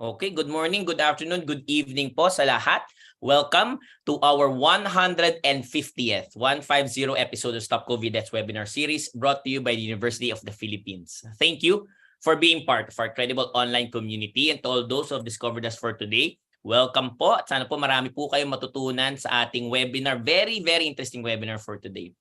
Okay, good morning, good afternoon, good evening po sa lahat. Welcome to our 150th episode of Stop COVID Deaths webinar series brought to you by the University of the Philippines. Thank you for being part of our credible online community, and to all those who have discovered us for today, welcome po at sana po marami po kayong matutunan sa ating webinar. Very interesting webinar for today.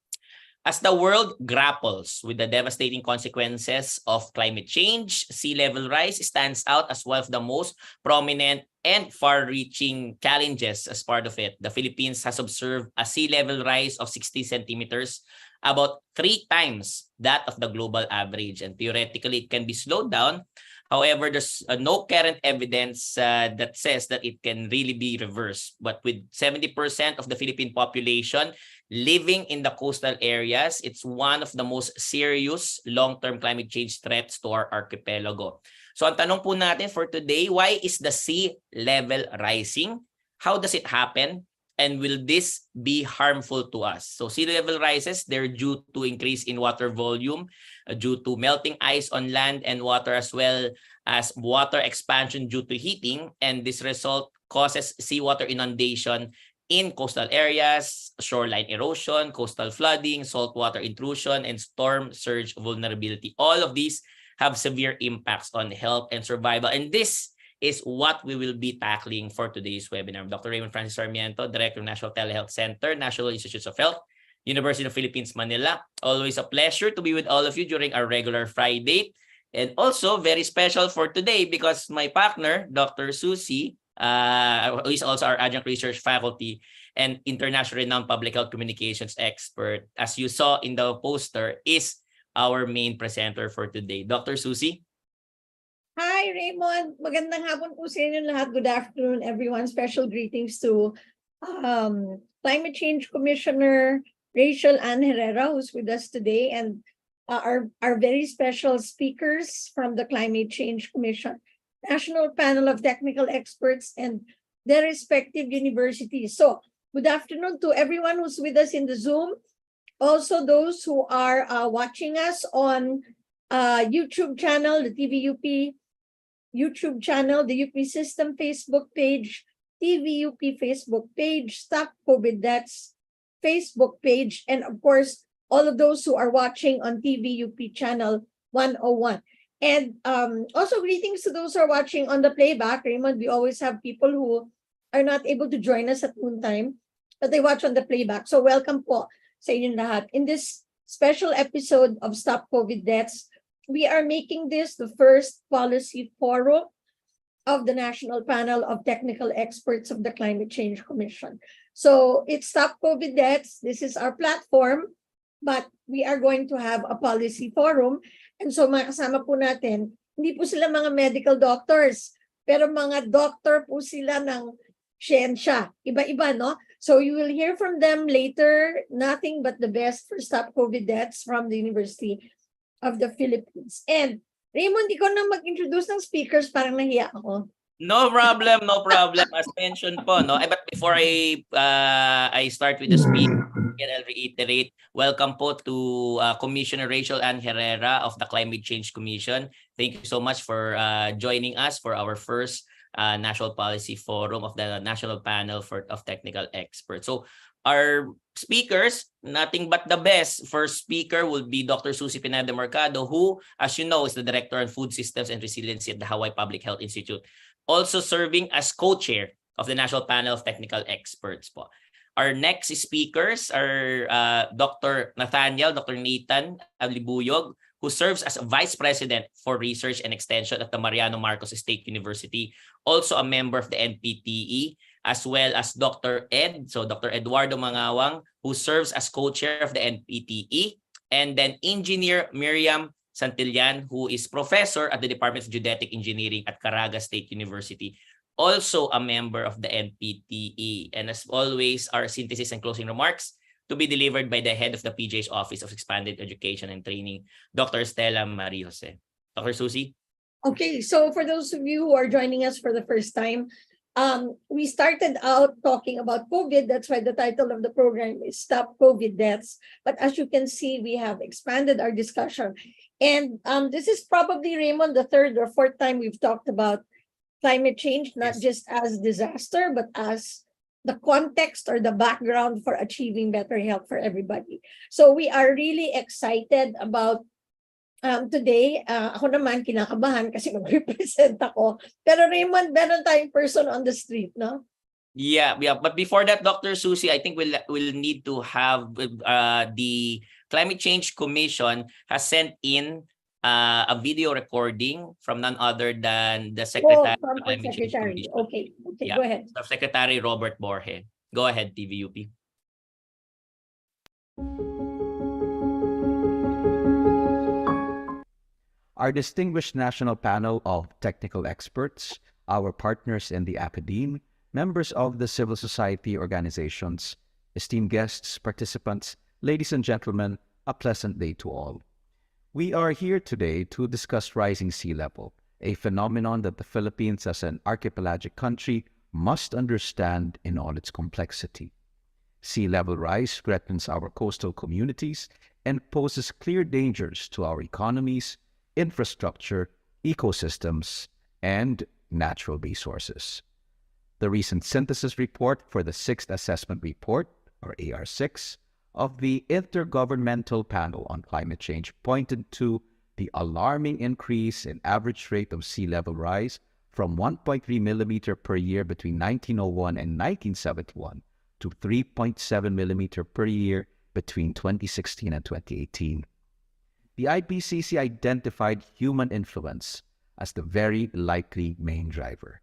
As the world grapples with the devastating consequences of climate change, sea level rise stands out as one of the most prominent and far-reaching challenges as part of it. The Philippines has observed a sea level rise of 60 centimeters, about 3 times that of the global average. And theoretically, it can be slowed down. However, there's no current evidence that says that it can really be reversed. But with 70% of the Philippine population living in the coastal areas, it's one of the most serious long-term climate change threats to our archipelago. So ang tanong po natin for today, why is the sea level rising? How does it happen? And will this be harmful to us? So sea level rises, they're due to increase in water volume, due to melting ice on land and water, as well as water expansion due to heating. And this result causes seawater inundation in coastal areas, shoreline erosion, coastal flooding, saltwater intrusion, and storm surge vulnerability. All of these have severe impacts on health and survival. And this is what we will be tackling for today's webinar. Dr. Raymond Francis Sarmiento, Director of National Telehealth Center, National Institutes of Health, University of the Philippines, Manila. Always a pleasure to be with all of you during our regular Friday. And also very special for today because my partner, Dr. Susie, who is also our adjunct research faculty and international renowned public health communications expert, as you saw in the poster, is our main presenter for today. Dr. Susie? Hi, Raymond. Magandang hapon po sa inyo lahat. Good afternoon, everyone. Special greetings to Climate Change Commissioner Rachel Ann Herrera, who's with us today, and our very special speakers from the Climate Change Commission, National Panel of Technical Experts, and their respective universities. So, good afternoon to everyone who's with us in the Zoom. Also, those who are watching us on YouTube channel, the TVUP YouTube channel, the UP System Facebook page, TVUP Facebook page, Stop COVID Deaths Facebook page, and of course, all of those who are watching on TVUP channel 101. And also greetings to those who are watching on the playback. Raymond, we always have people who are not able to join us at noontime, but they watch on the playback. So welcome po sa inyong lahat. In this special episode of Stop COVID Deaths, we are making this the first policy forum of the National Panel of Technical Experts of the Climate Change Commission. So it's Stop COVID Deaths. This is our platform, but we are going to have a policy forum. And so mga kasama po natin, hindi po sila mga medical doctors, pero mga doctor po sila ng siyensya. Iba-iba, no? So you will hear from them later. Nothing but the best for Stop COVID Deaths from the University of the Philippines. And Raymond, ikaw na mag-introduce ng speakers, parang nahiya ako. No problem, no problem. As mentioned po, no. But before I start with the speech, I'll reiterate, welcome po to Commissioner Rachel Ann Herrera of the Climate Change Commission. Thank you so much for joining us for our first National Policy Forum of the National Panel of Technical Experts. So our speakers, nothing but the best. First speaker will be Dr. Susie Pineda Mercado, who, as you know, is the Director on Food Systems and Resiliency at the Hawaii Public Health Institute, also serving as co-chair of the National Panel of Technical Experts po. Our next speakers are Dr. Nathan Ablibuyog, who serves as Vice President for Research and Extension at the Mariano Marcos State University, also a member of the NPTE, as well as Dr. Dr. Eduardo Mangawang, who serves as co-chair of the NPTE, and then Engineer Miriam Santillan, who is professor at the Department of Geodetic Engineering at Caraga State University, also a member of the NPTE. And as always, our synthesis and closing remarks to be delivered by the head of the PJ's Office of Expanded Education and Training, Dr. Stella Marie Jose. Dr. Susie? Okay, so for those of you who are joining us for the first time, we started out talking about COVID. That's why the title of the program is Stop COVID Deaths. But as you can see, we have expanded our discussion. And this is probably, Raymond, the third or fourth time we've talked about climate change, not Yes. just as disaster, but as the context or the background for achieving better health for everybody. So we are really excited about today. Ako naman kinakabahan kasi mag-represent ako. Pero Raymond, meron tayong person on the street, no? Yeah. But before that, Dr. Susie, I think we'll need to have the Climate Change Commission has sent in a video recording from none other than the Secretary From of the Climate Change Secretary. Commission. Okay, Yeah. go ahead. Secretary Robert Borge. Go ahead, TVUP. Our distinguished national panel of technical experts, our partners in the academe, members of the civil society organizations, esteemed guests, participants, ladies and gentlemen, a pleasant day to all. We are here today to discuss rising sea level, a phenomenon that the Philippines as an archipelagic country must understand in all its complexity. Sea level rise threatens our coastal communities and poses clear dangers to our economies, infrastructure, ecosystems, and natural resources. The recent synthesis report for the 6th Assessment Report, or AR6, of the Intergovernmental Panel on Climate Change pointed to the alarming increase in average rate of sea level rise from 1.3 millimeter per year between 1901 and 1971 to 3.7 millimeter per year between 2016 and 2018. The IPCC identified human influence as the very likely main driver.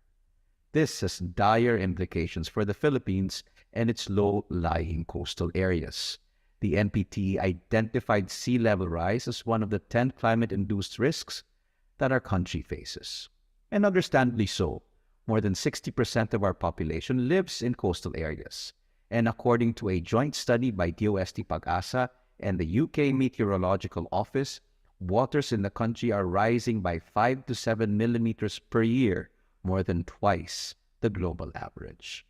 This has dire implications for the Philippines and its low-lying coastal areas. The NPT identified sea level rise as one of the 10 climate-induced risks that our country faces. And understandably so, more than 60% of our population lives in coastal areas. And according to a joint study by DOST Pag-asa and the UK Meteorological Office, waters in the country are rising by 5 to 7 millimeters per year, more than twice the global average.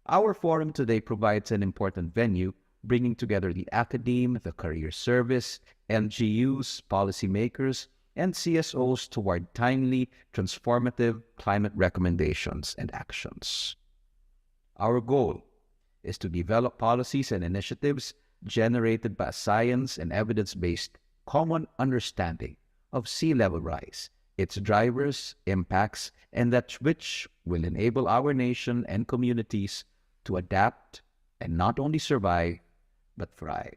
Our forum today provides an important venue, bringing together the academe, the career service, LGUs, policymakers, and CSOs toward timely, transformative climate recommendations and actions. Our goal is to develop policies and initiatives generated by science and evidence-based common understanding of sea level rise, its drivers, impacts, and that which will enable our nation and communities to adapt and not only survive, but thrive.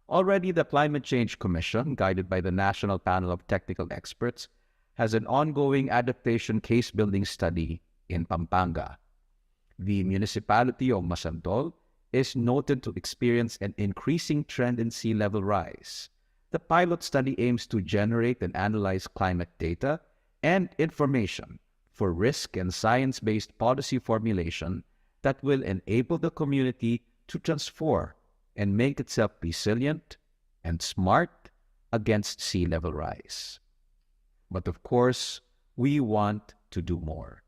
Already, the Climate Change Commission, guided by the National Panel of Technical Experts, has an ongoing adaptation case-building study in Pampanga. The municipality of Masantol is noted to experience an increasing trend in sea level rise. The pilot study aims to generate and analyze climate data and information for risk and science-based policy formulation that will enable the community to transform and make itself resilient and smart against sea level rise. But of course, we want to do more.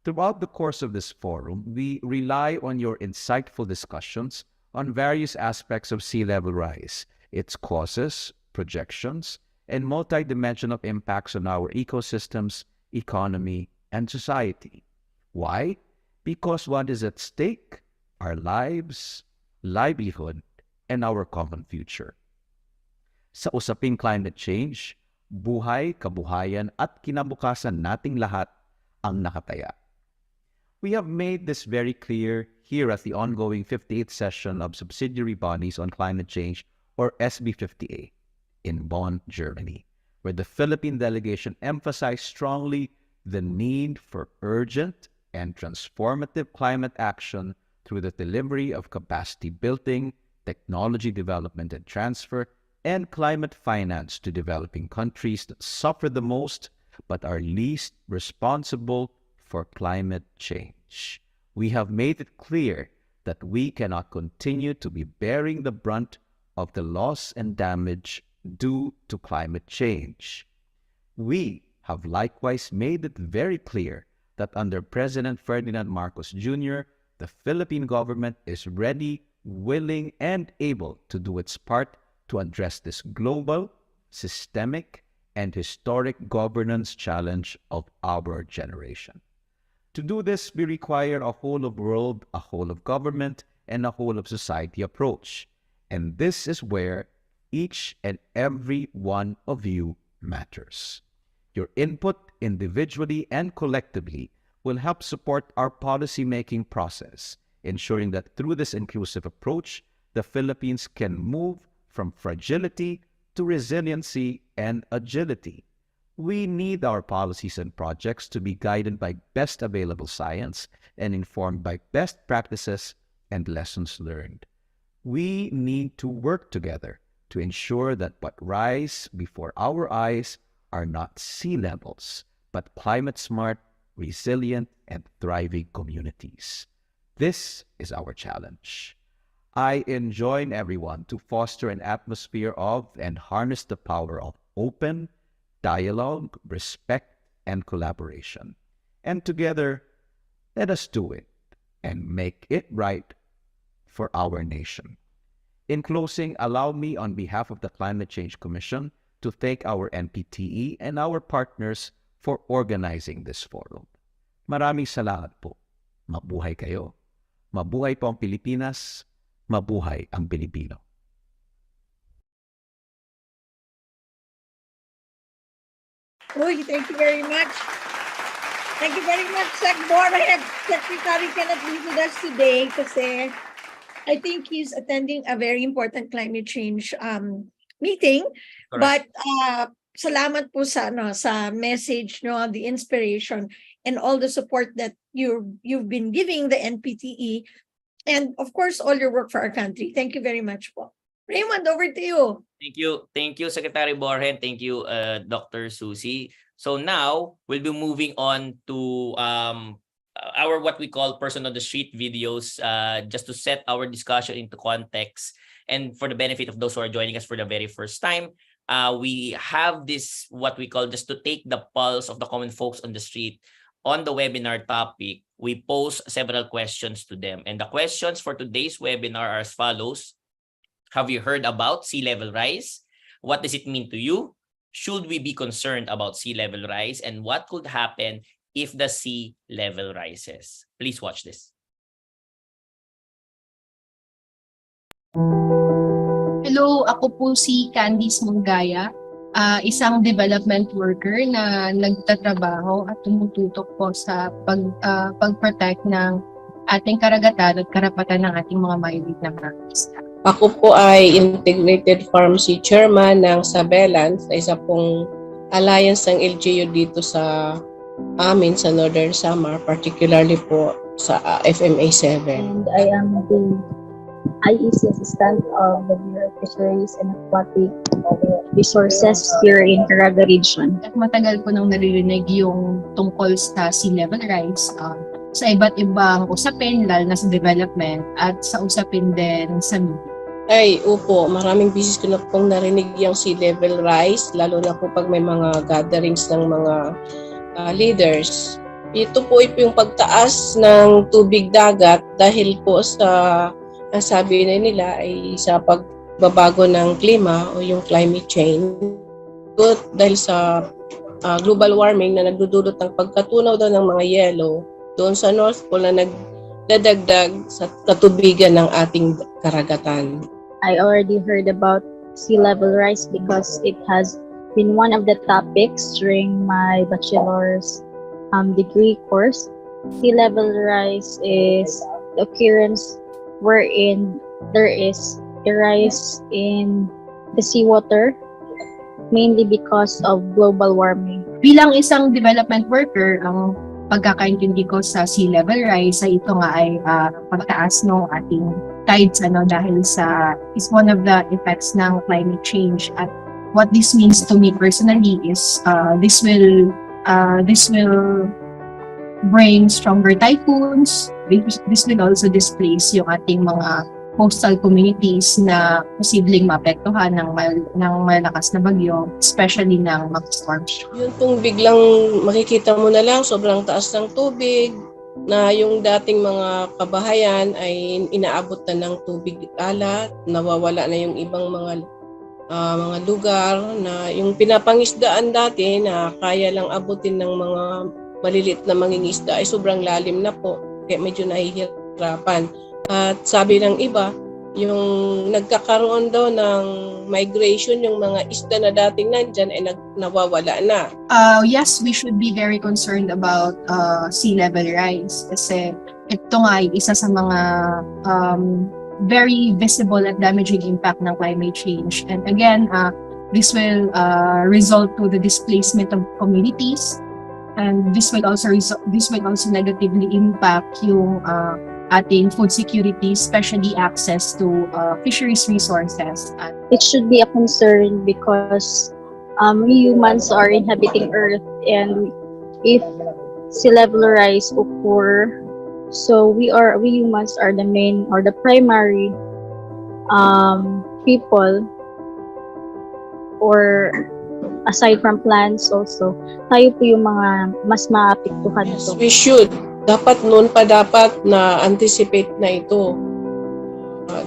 Throughout the course of this forum, we rely on your insightful discussions on various aspects of sea level rise, its causes, projections, and multidimensional impacts on our ecosystems, economy, and society. Why? Because what is at stake? Our lives, livelihood, and our common future. Sa usaping climate change, buhay, kabuhayan, at kinabukasan nating lahat ang nakataya. We have made this very clear here at the ongoing 58th session of Subsidiary Bodies on Climate Change, or SB58, in Bonn, Germany, where the Philippine delegation emphasized strongly the need for urgent and transformative climate action through the delivery of capacity building, technology development and transfer, and climate finance to developing countries that suffer the most but are least responsible for climate change. We have made it clear that we cannot continue to be bearing the brunt of the loss and damage due to climate change. We have likewise made it very clear that under President Ferdinand Marcos Jr., the Philippine government is ready, willing, and able to do its part to address this global, systemic, and historic governance challenge of our generation. To do this, we require a whole-of-world, a whole-of-government, and a whole-of-society approach. And this is where each and every one of you matters. Your input individually and collectively will help support our policy-making process, ensuring that through this inclusive approach, the Philippines can move from fragility to resiliency and agility. We need our policies and projects to be guided by best available science and informed by best practices and lessons learned. We need to work together to ensure that what rise before our eyes are not sea levels, but climate-smart, resilient, and thriving communities. This is our challenge. I enjoin everyone to foster an atmosphere of and harness the power of open dialogue, respect, and collaboration. And together, let us do it and make it right for our nation. In closing, allow me on behalf of the Climate Change Commission to thank our NPTE and our partners for organizing this forum. Maraming salamat po. Mabuhay kayo. Mabuhay po ang Pilipinas. Mabuhay ang Pilipino. Uy, thank you very much. Thank you very much, Sec. Borja. Secretary cannot be with us today kasi I think he's attending a very important climate change meeting. Correct. But salamat po sa message, the inspiration and all the support that you've been giving the NPTE and of course all your work for our country. Thank you very much po. Raymond, over to you. Thank you, Secretary Borja. Thank you, Dr. Susie. So now we'll be moving on to our what we call person on the street videos, just to set our discussion into context and for the benefit of those who are joining us for the very first time. We have this what we call just to take the pulse of the common folks on the street. On the webinar topic, we pose several questions to them. And the questions for today's webinar are as follows. Have you heard about sea level rise? What does it mean to you? Should we be concerned about sea level rise? And what could happen if the sea level rises? Please watch this. Hello, ako po si Candice Mungaya, isang development worker na nagtatrabaho at tumututok po sa pag-protect ng ating karagatan at karapatan ng ating mga maliit na prangkista. Ako po ay Integrated Pharmacy Chairman ng Sabelans, isa pong alliance ng LGU dito sa amin sa Northern Samar, particularly po sa FMA 7. And I am the IEC assistant of the Bureau of Fisheries and Aquatic Resources here in Caraga region. At matagal ko nang naririnig yung tungkol sa sea level rise sa iba't ibang usapin, lalo na sa development at sa usapin din sa media. Ay, upo, maraming beses ko na pong narinig yung sea level rise, lalo na po pag may mga gatherings ng mga leaders. Ito po yung pagtaas ng tubig dagat dahil po sa sabi na nila ay sa pagbabago ng klima o yung climate change. Dahil sa global warming na nagdudulot ng pagkatunaw daw ng mga yelo doon sa North Pole na nagdadagdag sa katubigan ng ating karagatan. I already heard about sea level rise because it has been one of the topics during my bachelor's degree course. Sea level rise is the occurrence wherein there is a rise in the seawater, mainly because of global warming. Bilang isang development worker, ang pagkakaintindi ko sa sea level rise ay ito nga ay pagtaas ng ating tides dahil sa is one of the effects ng climate change. At what this means to me personally is this will bring stronger typhoons. This will also displace yung ating mga coastal communities na posibleng maapektuhan ng malakas na bagyo, especially ng mga storms. Yun pong biglang makikita mo na lang, sobrang taas ng tubig, na yung dating mga kabahayan ay inaabot na ng tubig alat, nawawala na yung ibang mga mga lugar na yung pinapangisdaan dati na kaya lang abutin ng mga malilit na mangingisda ay sobrang lalim na po. Kaya medyo nahihirapan. At sabi ng iba, yung nagkakaroon daw ng migration, yung mga isda na dating nandyan ay nawawala na. Yes, we should be very concerned about sea level rise kasi ito nga ay isa sa mga very visible at damaging impact ng climate change. And again, this will result to the displacement of communities, and this will also negatively impact yung ating food security, especially access to fisheries resources. It should be a concern because we humans are inhabiting Earth, and if sea level rise occur, so we humans are the main or the primary people, or aside from plants also, tayo po yung mga mas maapektuhan Yes, ito. we should. Dapat noon pa dapat na anticipate na ito.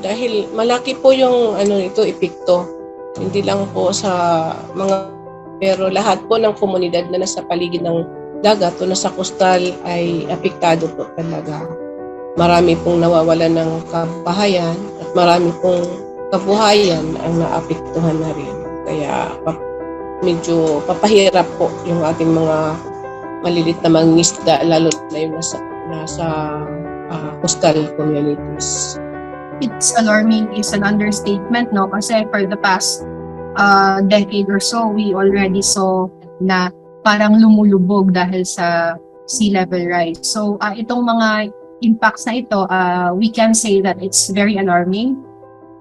Dahil malaki po yung epekto. Hindi lang po sa pero lahat po ng komunidad na nasa paligid ng dagat o nasa coastal ay apektado po talaga. Marami pong nawawalan ng kabahayan at marami pong kabuhayan ang naapektuhan na rin. Kaya medyo papahirap po yung ating mga malilit na mangingisda, lalo na yung nasa coastal communities. It's alarming is an understatement, no? Kasi for the past decade or so, we already saw na parang lumulubog dahil sa sea level rise. So itong mga impacts na ito, we can say that it's very alarming,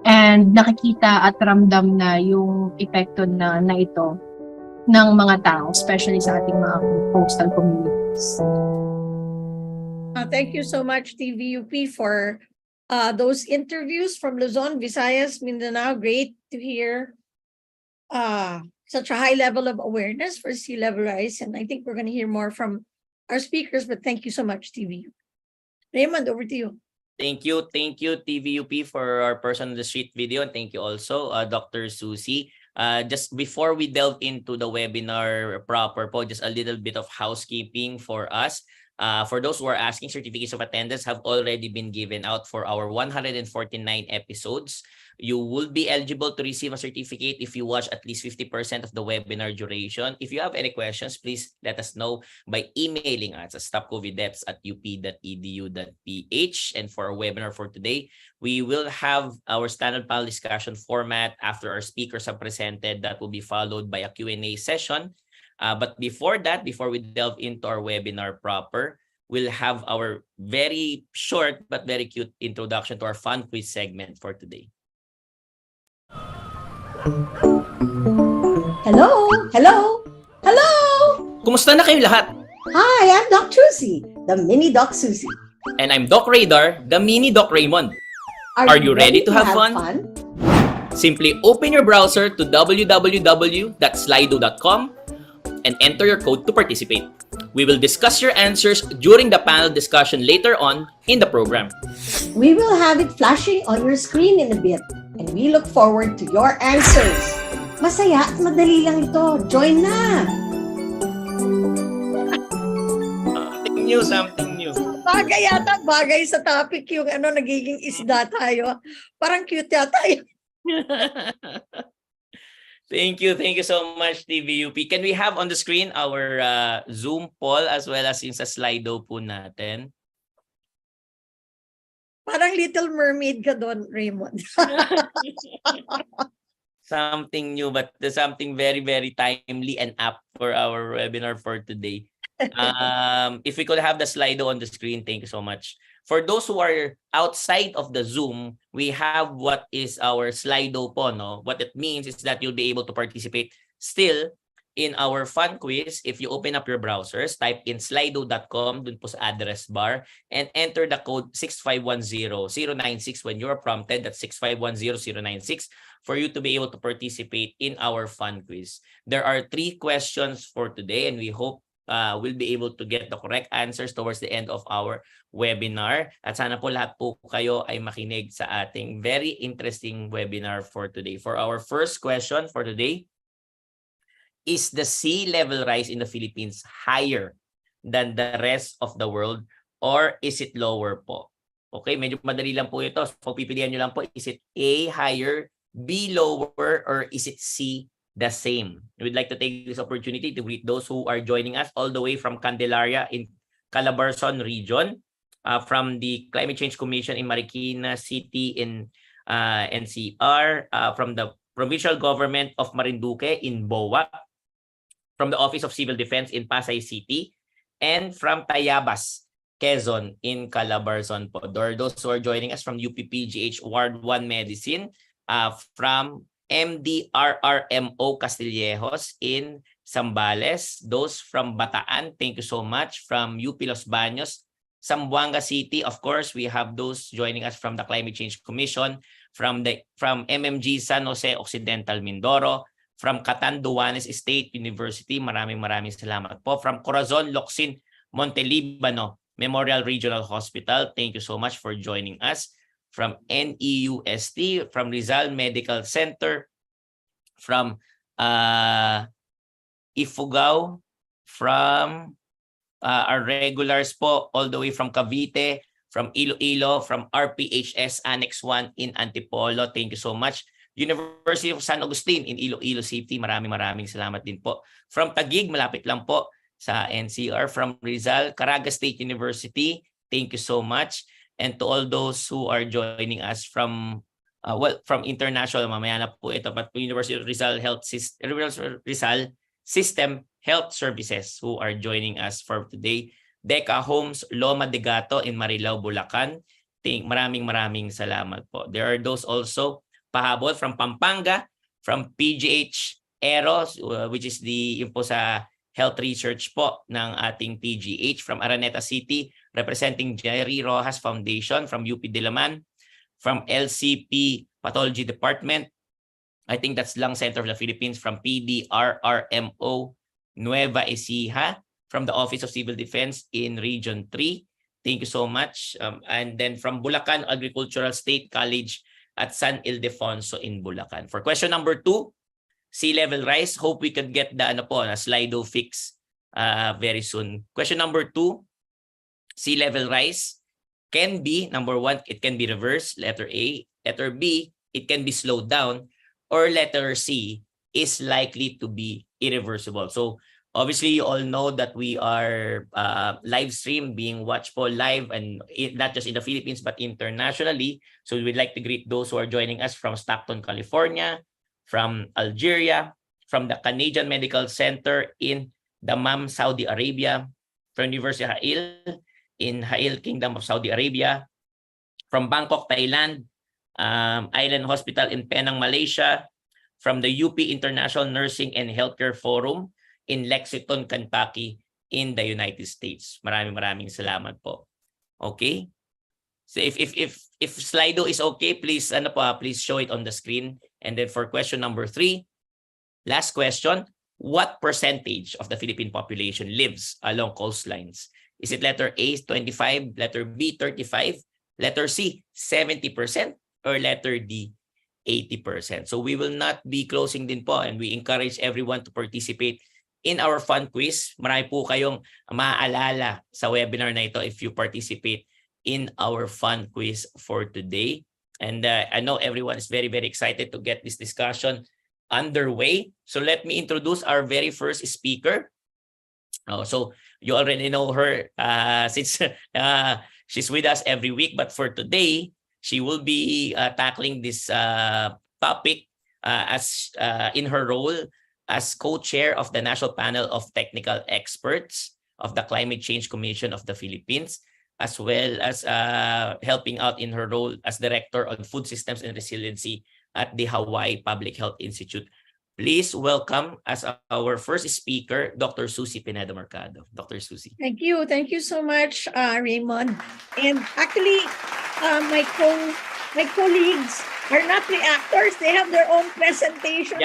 and nakikita at ramdam na yung epekto na ito ng mga tao, especially sa ating mga coastal communities. Thank you so much, TVUP, for those interviews from Luzon, Visayas, Mindanao. Great to hear such a high level of awareness for sea level rise. And I think we're going to hear more from our speakers, but thank you so much, TVUP. Raymond, over to you. Thank you, TVUP, for our person on the street video, and thank you also, Dr. Susie. Just before we delve into the webinar proper po, just a little bit of housekeeping for us. For those who are asking, certificates of attendance have already been given out for our 149 episodes. You will be eligible to receive a certificate if you watch at least 50% of the webinar duration. If you have any questions, please let us know by emailing us at stopcoviddeps@up.edu.ph. And for our webinar for today, we will have our standard panel discussion format after our speakers have presented. That will be followed by a Q&A session. But before that, before we delve into our webinar proper, we'll have our very short but very cute introduction to our fun quiz segment for today. Hello? Hello? Hello? Kumusta na kayo lahat? Hi, I'm Doc Susie, the mini Doc Susie. And I'm Doc Radar, the mini Doc Raymond. Are you ready to have fun? Simply open your browser to www.slido.com and enter your code to participate. We will discuss your answers during the panel discussion later on in the program. We will have it flashing on your screen in a bit, and we look forward to your answers. Masaya at madali lang ito. Join na! Something new. Bagay sa topic yung nagiging isda tayo. Parang cute yata yun. Thank you so much, TVUP. Can we have on the screen our Zoom poll as well as yung sa Slido po natin? Parang Little Mermaid ka doon, Raymond. Something new, but something very, very timely and apt for our webinar for today. If we could have the Slido on the screen, thank you so much. For those who are outside of the Zoom, we have what is our Slido po, no? What it means is that you'll be able to participate still in our fun quiz. If you open up your browsers, type in slido.com dun po sa address bar and enter the code 6510096 when you're prompted. That's 6510096 for you to be able to participate in our fun quiz. There are 3 questions for today, and we hope will be able to get the correct answers towards the end of our webinar. At sana po lahat po kayo ay makinig sa ating very interesting webinar for today. For our first question for today, is the sea level rise in the Philippines higher than the rest of the world or is it lower po? Okay, medyo madali lang po ito. So pipilian nyo lang po, is it A, higher, B, lower, or is it C, the same? We'd like to take this opportunity to greet those who are joining us all the way from Candelaria in Calabarzon region, from the Climate Change Commission in Marikina City in NCR, from the Provincial Government of Marinduque in BOA, from the Office of Civil Defense in Pasay City, and from Tayabas, Quezon in Calabarzon po. There are those who are joining us from UPPGH Ward 1 Medicine, from MDRRMO Castillejos in Zambales, those from Bataan, thank you so much, from UP Los Baños, Zamboanga City, of course, we have those joining us from the Climate Change Commission, from MMG San Jose Occidental Mindoro, from Catanduanes State University, maraming salamat po, from Corazon Locsin Montelibano Memorial Regional Hospital, thank you so much for joining us, from NEUST, from Rizal Medical Center, from Ifugao, from our regulars po, all the way from Cavite, from Iloilo, from RPHS Annex 1 in Antipolo, thank you so much. University of San Agustin in Iloilo City, maraming salamat din po. From Taguig, malapit lang po sa NCR, from Rizal, Caraga State University, thank you so much. And to all those who are joining us from from international, mamaya na po ito, but University of Rizal Rizal System Health Services who are joining us for today. Deca Homes, Loma de Gato in Marilao, Bulacan. Maraming salamat po. There are those also pahabol from Pampanga, from PGH Eros, which is yung po sa health research po ng ating PGH, from Araneta City, representing Jerry Rojas Foundation, from UP Diliman, from LCP Pathology Department, I think that's Lung Center of the Philippines, from PDRRMO Nueva Ecija, from the Office of Civil Defense in Region 3. Thank you so much. And then from Bulacan Agricultural State College at San Ildefonso in Bulacan. For question number 2, sea level rise. Hope we could get the Slido fix very soon. Question number 2, sea level rise can be, number 1, it can be reversed, letter A. Letter B, it can be slowed down. Or letter C, is likely to be irreversible. So obviously, you all know that we are live stream being watched po live, and not just in the Philippines, but internationally. So we'd like to greet those who are joining us from Stockton, California, from Algeria, from the Canadian Medical Center in Dammam, Saudi Arabia, from University of Hail in Hail Kingdom of Saudi Arabia, from Bangkok, Thailand, Island Hospital in Penang, Malaysia, from the UP International Nursing and Healthcare Forum in Lexington, Kentucky in the United States. Maraming salamat po. Okay? So if Slido is okay, please please show it on the screen. And then for question number 3, last question, what percentage of the Philippine population lives along coastlines? Is it letter A 25, letter B 35, letter C 70%, or letter D 80%? So we will not be closing din po, and we encourage everyone to participate in our fun quiz. Marami po kayong maaalala sa webinar na ito if you participate in our fun quiz for today. And I know everyone is very excited to get this discussion underway. So let me introduce our very first speaker. So you already know her since she's with us every week. But for today, she will be tackling this topic as in her role as co-chair of the National Panel of Technical Experts of the Climate Change Commission of the Philippines, as well as helping out in her role as Director on Food Systems and Resiliency at the Hawaii Public Health Institute. Please welcome as our first speaker, Dr. Susie Pinedo Mercado. Dr. Susie. Thank you so much, Raymond. And actually, my colleagues are not the actors; they have their own presentation.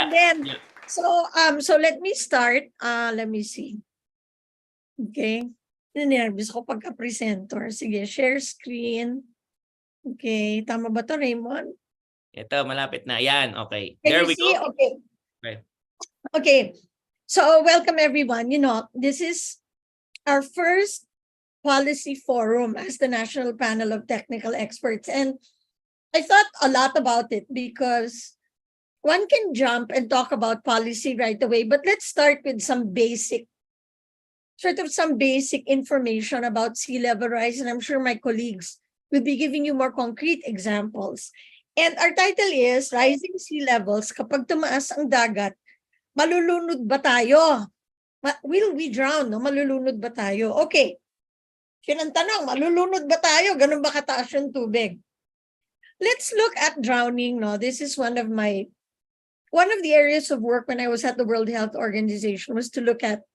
So let me start. Let me see. Okay. Nervous ako pagka-presenter. Sige, share screen. Okay, tama ba to, Raymond? Ito, malapit na. Yan, okay. Can There you we see? go. Okay. Okay. Okay. So, welcome everyone. This is our first policy forum as the National Panel of Technical Experts. And I thought a lot about it because one can jump and talk about policy right away, but let's start with some basic information about sea level rise. And I'm sure my colleagues will be giving you more concrete examples. And our title is Rising Sea Levels. Kapag tumaas ang dagat, malulunod ba tayo? Will we drown? No? Malulunod ba tayo? Okay. Yun ang tanong, malulunod ba tayo? Ganun ba kataas yung tubig? Let's look at drowning. No? This is one of the areas of work when I was at the World Health Organization was to look at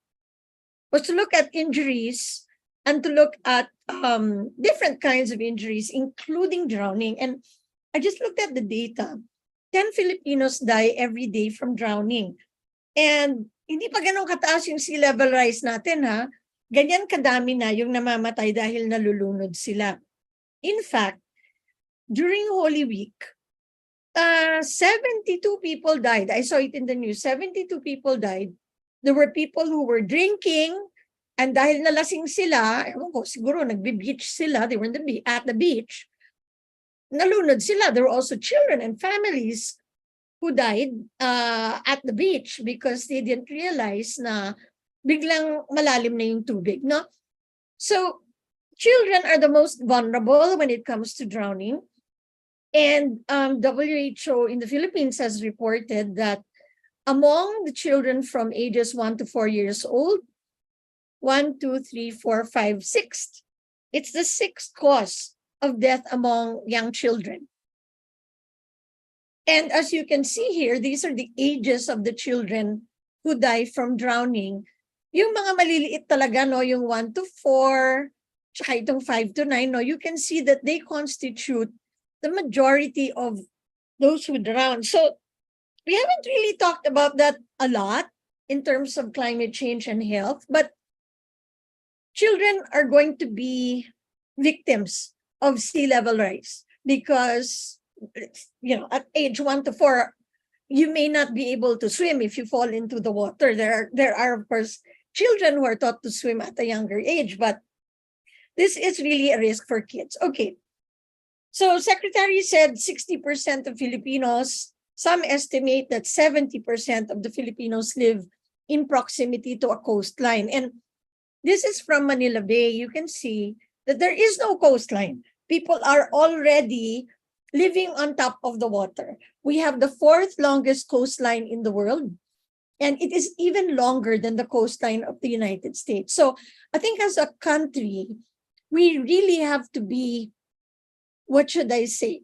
injuries and to look at different kinds of injuries, including drowning. And I just looked at the data. 10 Filipinos die every day from drowning. And hindi pa ganun kataas yung sea level rise natin, ha? Ganyan kadami na yung namamatay dahil nalulunod sila. In fact, during Holy Week, 72 people died. I saw it in the news. 72 people died. There were people who were drinking, and dahil nalasing sila, ewan ko, siguro nagbe-beach sila, they were at the beach, nalunod sila. There were also children and families who died at the beach because they didn't realize na biglang malalim na yung tubig, no? So, children are the most vulnerable when it comes to drowning. And WHO in the Philippines has reported that among the children from ages 1 to 4 years old, 1, 2, 3, 4, 5, 6th, it's the 6th cause of death among young children. And as you can see here, these are the ages of the children who die from drowning. Yung mga maliliit talaga, no, yung 1 to 4, tsaka itong 5 to 9, no, you can see that they constitute the majority of those who drown. So we haven't really talked about that a lot in terms of climate change and health, but children are going to be victims of sea level rise because, at age 1 to 4, you may not be able to swim if you fall into the water. There are, of course, children who are taught to swim at a younger age, but this is really a risk for kids. Okay. So Secretary said 60% of Filipinos, some estimate that 70% of the Filipinos live in proximity to a coastline. And this is from Manila Bay. You can see that there is no coastline. People are already living on top of the water. We have the 4th longest coastline in the world, and it is even longer than the coastline of the United States. So I think as a country, we really have to be, what should I say,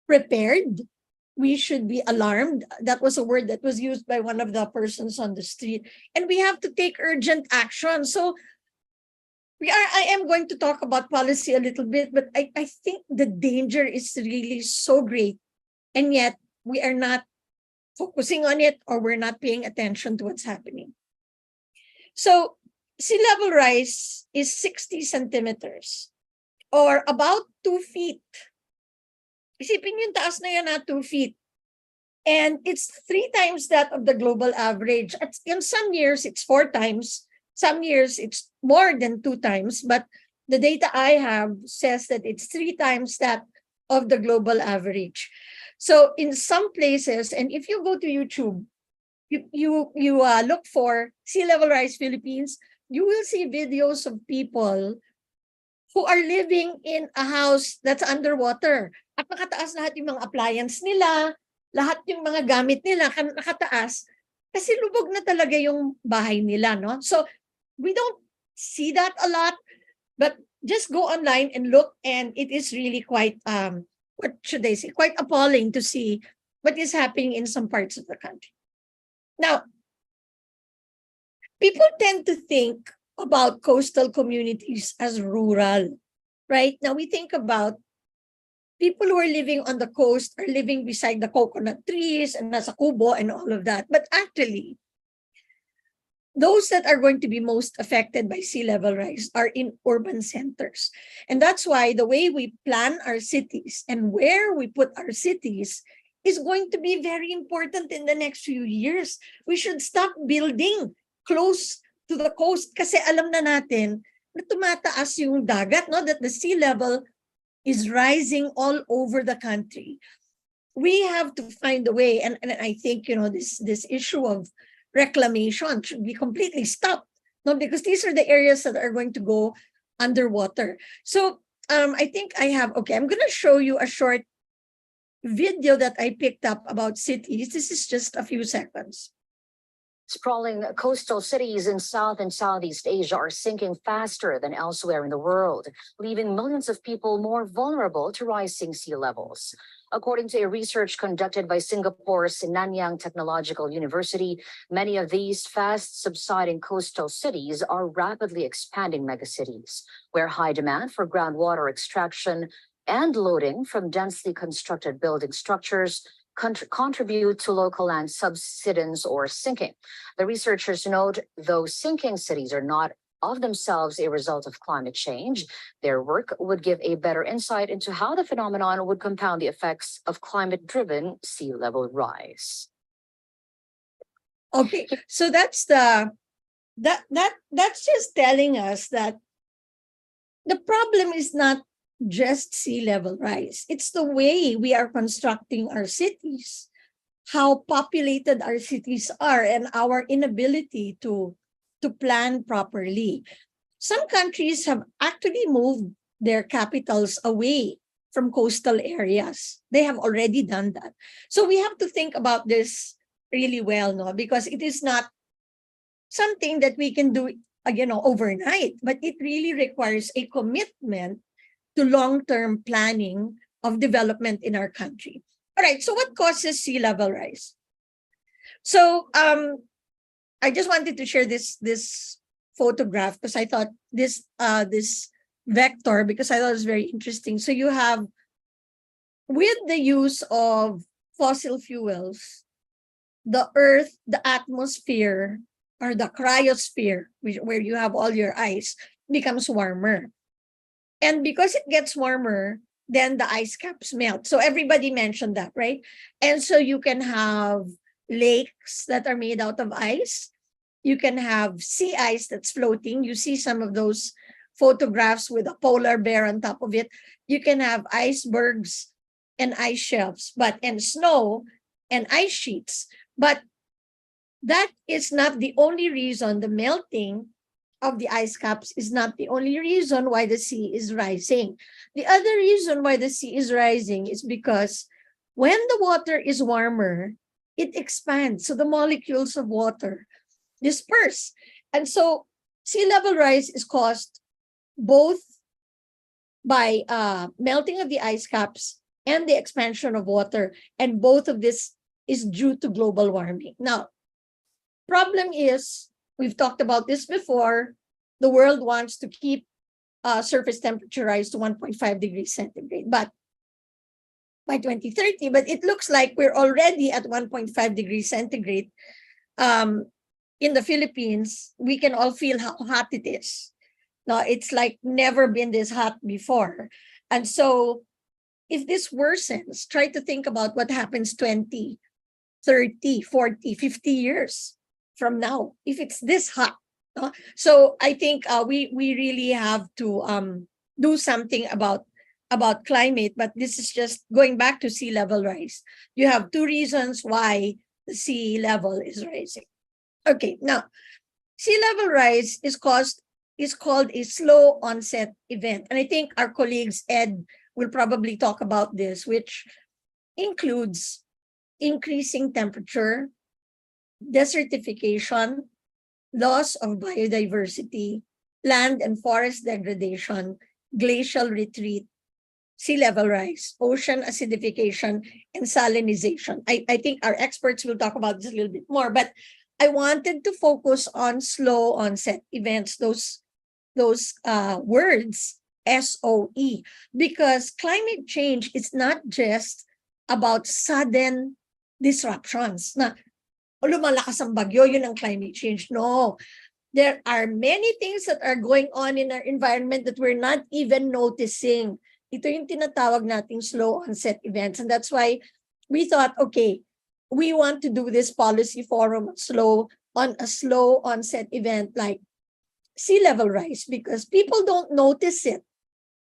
prepared. We should be alarmed. That was a word that was used by one of the persons on the street. And we have to take urgent action. So I am going to talk about policy a little bit, but I think the danger is really so great. And yet we are not focusing on it, or we're not paying attention to what's happening. So sea level rise is 60 centimeters or about 2 feet. Isipin yung taas na yan na 2 feet. And it's 3 times that of the global average. In some years, it's 4 times. Some years, it's more than 2 times. But the data I have says that it's 3 times that of the global average. So in some places, and if you go to YouTube, you look for sea level rise Philippines, you will see videos of people who are living in a house that's underwater. At nakataas lahat yung mga appliance nila, lahat yung mga gamit nila nakataas kasi lubog na talaga yung bahay nila, no? So we don't see that a lot, but just go online and look, and it is really quite what should I say, quite appalling to see what is happening in some parts of the country. Now, people tend to think about coastal communities as rural, right? Now we think about people who are living on the coast are living beside the coconut trees and nasa kubo and all of that. But actually, those that are going to be most affected by sea level rise are in urban centers. And that's why the way we plan our cities and where we put our cities is going to be very important in the next few years. We should stop building close to the coast kasi alam na natin na tumataas yung dagat, no? That the sea level is rising all over the country. We have to find a way, and I think, this issue of reclamation should be completely stopped, no? Because these are the areas that are going to go underwater. So I think I'm going to show you a short video that I picked up about cities. This is just a few seconds. Sprawling coastal cities in South and Southeast Asia are sinking faster than elsewhere in the world, leaving millions of people more vulnerable to rising sea levels. According to a research conducted by Singapore's Nanyang Technological University, many of these fast subsiding coastal cities are rapidly expanding megacities, where high demand for groundwater extraction and loading from densely constructed building structures contribute to local land subsidence or sinking. The researchers note those sinking cities are not of themselves a result of climate change. Their work would give a better insight into how the phenomenon would compound the effects of climate-driven sea level rise. Okay, so that's just telling us that the problem is not just sea level rise. It's the way we are constructing our cities, how populated our cities are, and our inability to plan properly. Some countries have actually moved their capitals away from coastal areas. They have already done that. So we have to think about this really well, no? Because it is not something that we can do, overnight, but it really requires a commitment to long-term planning of development in our country. All right, so what causes sea level rise? So I just wanted to share this photograph because I thought this vector, because I thought it was very interesting. So you have, with the use of fossil fuels, the Earth, the atmosphere, or the cryosphere, where you have all your ice, becomes warmer. And because it gets warmer, then the ice caps melt. So everybody mentioned that, right? And so you can have lakes that are made out of ice. You can have sea ice that's floating. You see some of those photographs with a polar bear on top of it. You can have icebergs and ice shelves, and snow and ice sheets. But that is not the only reason. The melting of the ice caps is not the only reason why the sea is rising. The other reason why the sea is rising is because when the water is warmer, it expands. So the molecules of water disperse. And so sea level rise is caused both by melting of the ice caps and the expansion of water. And both of this is due to global warming. Now, problem is, we've talked about this before, the world wants to keep surface temperature rise to 1.5 degrees centigrade, but by 2030, but it looks like we're already at 1.5 degrees centigrade. In the Philippines, we can all feel how hot it is. Now, it's like never been this hot before. And so if this worsens, try to think about what happens 20, 30, 40, 50 years from now, if it's this hot. So I think we really have to do something about climate, but this is just going back to sea level rise. You have two reasons why the sea level is rising. Okay, now, sea level rise is called a slow onset event. And I think our colleagues, Ed, will probably talk about this, which includes increasing temperature, desertification, loss of biodiversity, land and forest degradation, glacial retreat, sea level rise, ocean acidification, and salinization. I think our experts will talk about this a little bit more, but I wanted to focus on slow onset events, those words, SOE, because climate change is not just about sudden disruptions. Now, o lumalakas ang bagyo, yun ang climate change. No. There are many things that are going on in our environment that we're not even noticing. Ito yung tinatawag nating slow onset events. And that's why we thought, okay, we want to do this policy forum on a slow onset event like sea level rise because people don't notice it.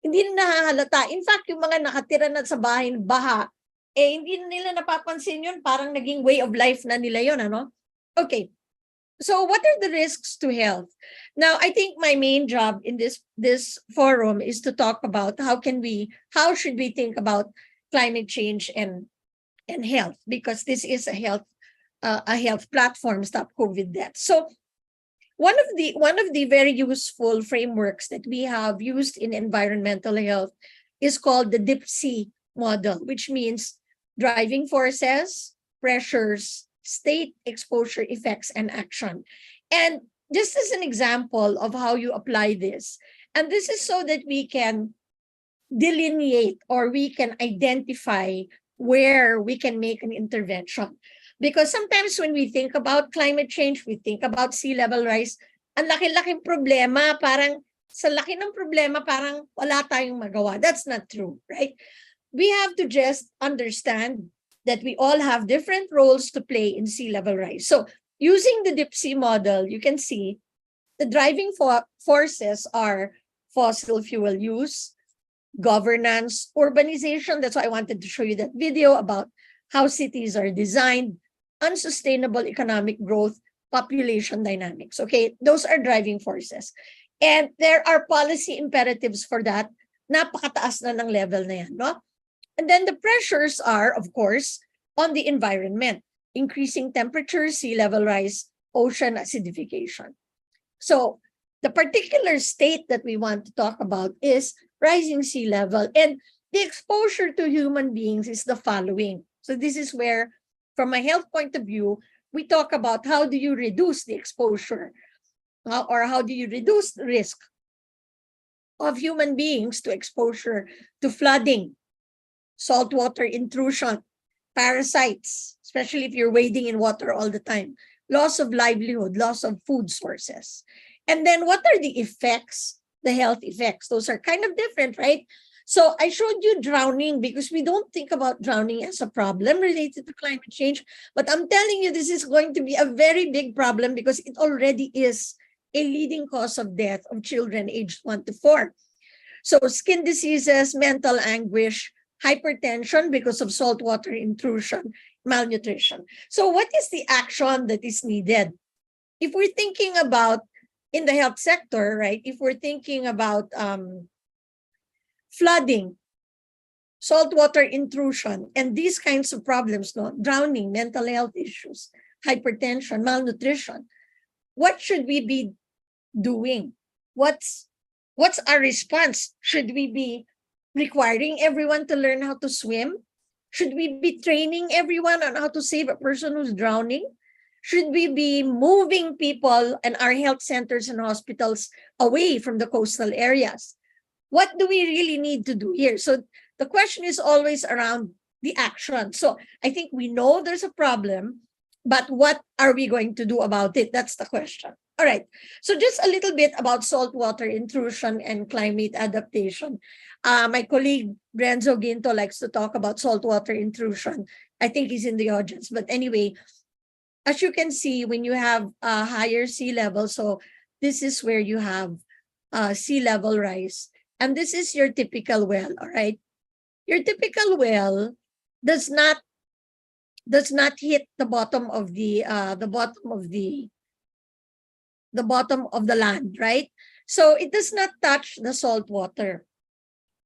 Hindi na nahahalata. In fact, yung mga nakatira na sa bahay ng baha, hindi na nila napapansin yun. Parang naging way of life na nila yun, ano? Okay. So what are the risks to health? Now, I think my main job in this forum is to talk about how should we think about climate change and health, because this is a health platform, Stop COVID Deaths. So one of the very useful frameworks that we have used in environmental health is called the DIPSI model, which means driving forces, pressures, state, exposure, effects, and action. And just as an example of how you apply this, and this is so that we can delineate or we can identify where we can make an intervention. Because sometimes when we think about climate change, we think about sea level rise, ang laki-laking problema, parang sa laki ng problema, parang wala tayong magawa. That's not true, right? We have to just understand that we all have different roles to play in sea level rise. So using the DIPSI model, you can see the driving forces are fossil fuel use, governance, urbanization. That's why I wanted to show you that video about how cities are designed, unsustainable economic growth, population dynamics. Okay, those are driving forces. And there are policy imperatives for that. Napakataas na ng level na yan, no? And then the pressures are, of course, on the environment, increasing temperature, sea level rise, ocean acidification. So the particular state that we want to talk about is rising sea level. And the exposure to human beings is the following. So this is where, from a health point of view, we talk about how do you reduce the exposure or how do you reduce the risk of human beings to exposure to flooding, saltwater intrusion, parasites, especially if you're wading in water all the time, loss of livelihood, loss of food sources. And then what are the effects, the health effects? Those are kind of different, right? So I showed you drowning because we don't think about drowning as a problem related to climate change. But I'm telling you, this is going to be a very big problem because it already is a leading cause of death of children aged 1 to 4. So skin diseases, mental anguish, hypertension because of saltwater intrusion, malnutrition. So what is the action that is needed? If we're thinking about in the health sector, right? If we're thinking about flooding, saltwater intrusion, and these kinds of problems, no? Drowning, mental health issues, hypertension, malnutrition, what should we be doing? What's our response? Should we be requiring everyone to learn how to swim? Should we be training everyone on how to save a person who's drowning? Should we be moving people and our health centers and hospitals away from the coastal areas? What do we really need to do here? So the question is always around the action. So I think we know there's a problem, but what are we going to do about it? That's the question. All right. So just a little bit about saltwater intrusion and climate adaptation. My colleague Renzo Ginto likes to talk about saltwater intrusion. I think he's in the audience. But anyway, as you can see, when you have higher sea level, so this is where you have sea level rise. And this is your typical well, all right? Your typical well does not hit the bottom of the bottom of the land, right? So it does not touch the salt water.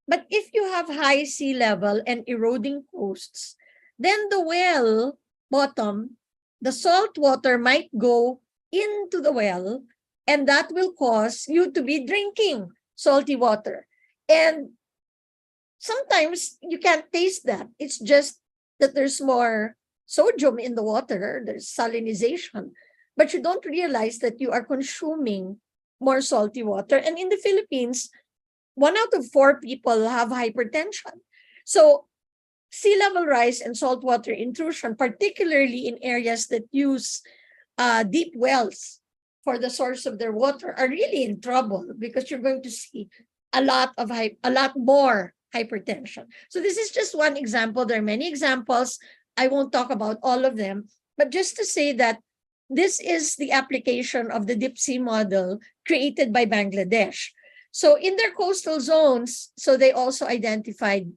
But if you have high sea level and eroding coasts, then the well bottom, the salt water might go into the well, and that will cause you to be drinking salty water. And sometimes you can't taste that. It's just that there's more sodium in the water, there's salinization, but you don't realize that you are consuming more salty water. And in the Philippines, 1 out of 4 people have hypertension. So sea level rise and saltwater intrusion, particularly in areas that use deep wells for the source of their water, are really in trouble because you're going to see a lot more hypertension. So this is just one example. There are many examples. I won't talk about all of them, but just to say that this is the application of the deep sea model created by Bangladesh. So in their coastal zones, so they also identified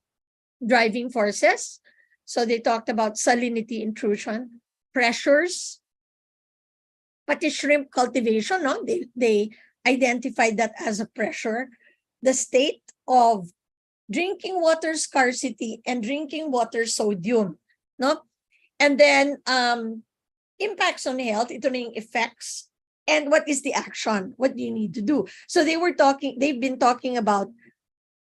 driving forces. So they talked about salinity intrusion, pressures, pati shrimp cultivation, no? They identified that as a pressure, the state of drinking water scarcity and drinking water sodium, no? And then impacts on health, ito na yung effects, and what is the action? What do you need to do? So they've been talking about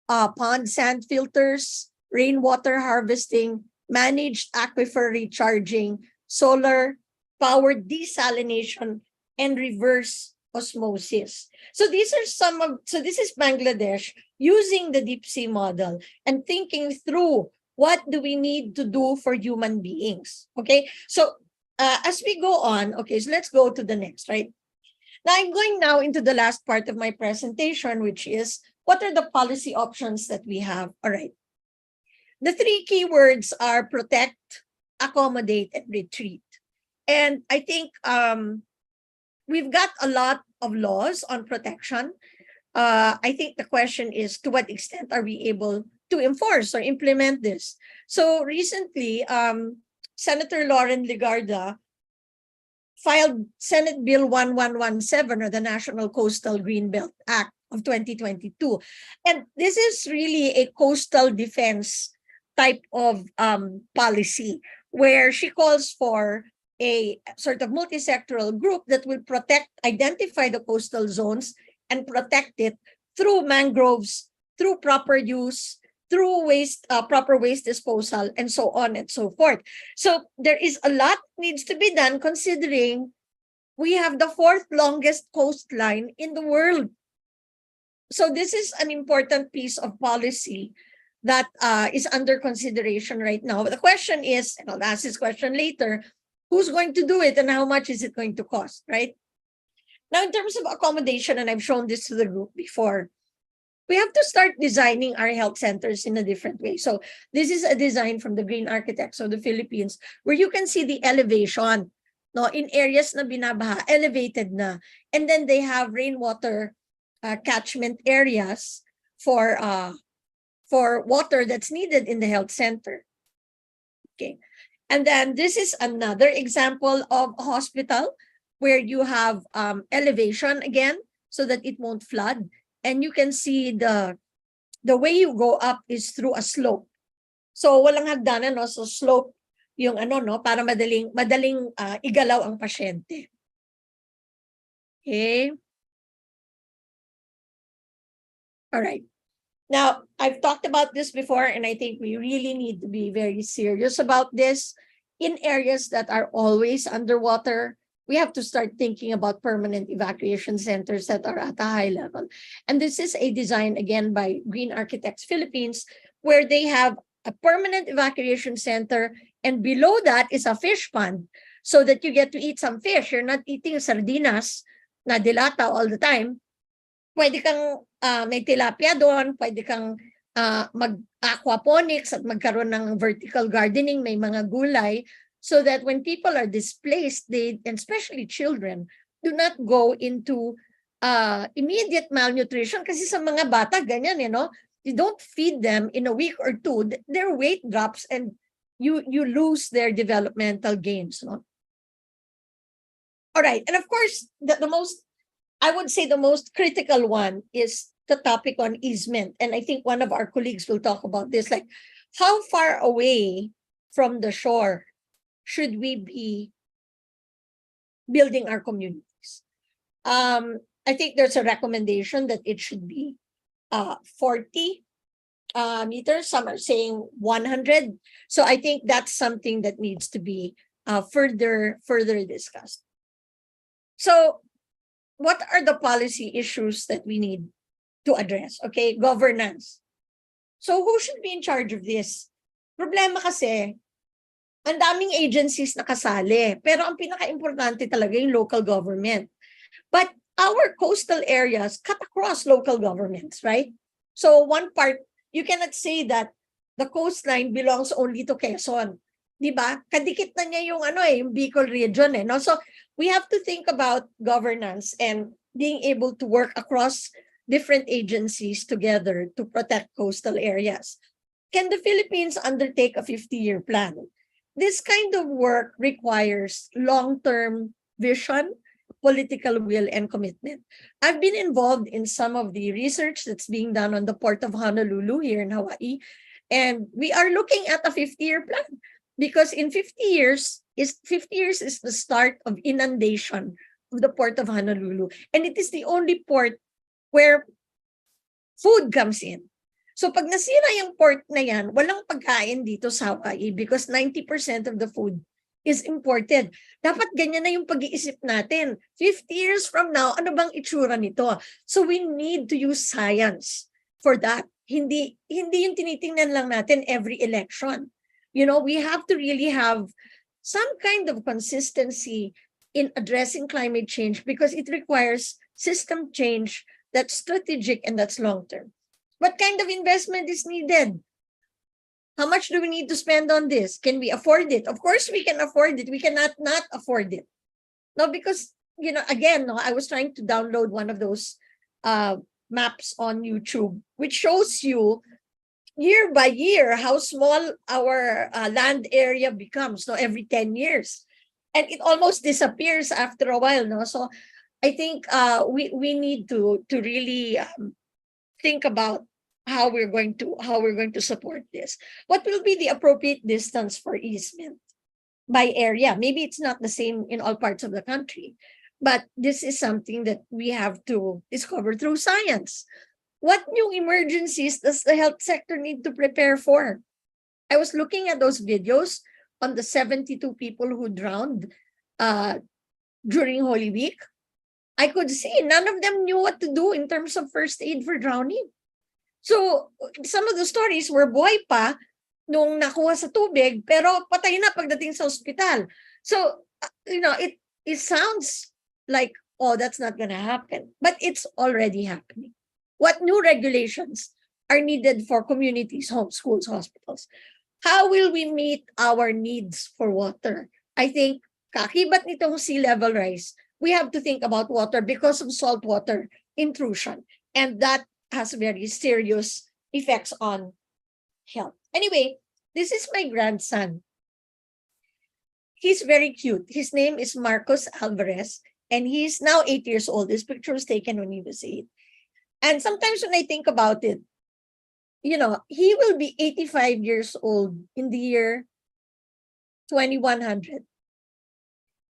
pond sand filters, rainwater harvesting, managed aquifer recharging, solar powered desalination, and reverse osmosis. So this is Bangladesh using the deep sea model and thinking through what do we need to do for human beings. Okay, so as we go on, okay, so let's go to the next, right? Now I'm going now into the last part of my presentation, which is what are the policy options that we have? All right. The three keywords are protect, accommodate, and retreat. And I think we've got a lot of laws on protection. I think the question is, to what extent are we able to enforce or implement this? So recently, Senator Lauren Legarda filed Senate Bill 1117, or the National Coastal Greenbelt Act of 2022. And this is really a coastal defense type of policy where she calls for a sort of multi-sectoral group that will identify the coastal zones and protect it through mangroves, through proper use, through proper waste disposal, and so on and so forth. So there is a lot needs to be done considering we have the fourth longest coastline in the world. So this is an important piece of policy that is under consideration right now. But the question is, and I'll ask this question later, who's going to do it and how much is it going to cost, right? Now, in terms of accommodation, and I've shown this to the group before, we have to start designing our health centers in a different way. So this is a design from the Green Architects of the Philippines, where you can see the elevation, no, in areas na binabaha, elevated na. And then they have rainwater catchment areas for water that's needed in the health center. Okay. And then this is another example of a hospital where you have elevation again, so that it won't flood. And you can see the way you go up is through a slope. So walang hagdanan, no? So slope yung no, para madaling igalaw ang pasyente. Okay. All right. Now, I've talked about this before, and I think we really need to be very serious about this. In areas that are always underwater, we have to start thinking about permanent evacuation centers that are at a high level. And this is a design, again, by Green Architects Philippines, where they have a permanent evacuation center, and below that is a fish pond, so that you get to eat some fish. You're not eating sardinas na dilata all the time. Pwede kang may tilapia doon, pwede kang mag-aquaponics at magkaroon ng vertical gardening, may mga gulay, so that when people are displaced, and especially children, do not go into immediate malnutrition. Kasi sa mga bata, ganyan, you don't feed them in a week or two, their weight drops and you lose their developmental gains. No? All right, and of course, I would say the most critical one is the topic on easement. And I think one of our colleagues will talk about this, like how far away from the shore should we be building our communities? I think there's a recommendation that it should be 40 meters. Some are saying 100. So I think that's something that needs to be further discussed. So what are the policy issues that we need to address? Okay, governance. So who should be in charge of this? Problema kasi, ang daming agencies na kasali, pero ang pinaka-importante talaga yung local government. But our coastal areas cut across local governments, right? So one part, you cannot say that the coastline belongs only to Quezon. Di ba? Kadikit na niya yung yung Bicol region no? So we have to think about governance and being able to work across different agencies together to protect coastal areas. Can the Philippines undertake a 50-year plan? This kind of work requires long-term vision, political will, and commitment. I've been involved in some of the research that's being done on the port of Honolulu here in Hawaii, and we are looking at a 50-year plan because in 50 years is the start of inundation of the port of Honolulu, and it is the only port where food comes in. So pag nasira yung port na yan, walang pagkain dito sa Hawaii because 90% of the food is imported. Dapat ganyan na yung pag-iisip natin. 50 years from now, ano bang itsura nito? So we need to use science for that. Hindi yung tinitingnan lang natin every election. We have to really have some kind of consistency in addressing climate change because it requires system change that's strategic and that's long-term. What kind of investment is needed? How much do we need to spend on this? Can we afford it? Of course we can afford it. We cannot not afford it. No, because, again, I was trying to download one of those maps on YouTube, which shows you year by year how small our land area becomes every 10 years. And it almost disappears after a while. So I think we need to really think about how we're going to support this. What will be the appropriate distance for easement by area? Maybe it's not the same in all parts of the country, but this is something that we have to discover through science. What new emergencies does the health sector need to prepare for? I was looking at those videos on the 72 people who drowned during Holy Week. I could see none of them knew what to do in terms of first aid for drowning. So, some of the stories were buhay pa nung nakuha sa tubig, pero patay na pagdating sa ospital. So, it sounds like, oh, that's not gonna happen. But it's already happening. What new regulations are needed for communities, homes, schools, hospitals? How will we meet our needs for water? I think, kakibat nitong sea level rise, we have to think about water because of saltwater intrusion. And that has very serious effects on health. Anyway, this is my grandson. He's very cute. His name is Marcos Alvarez, and he's now 8 years old. This picture was taken when he was 8. And sometimes when I think about it, he will be 85 years old in the year 2100.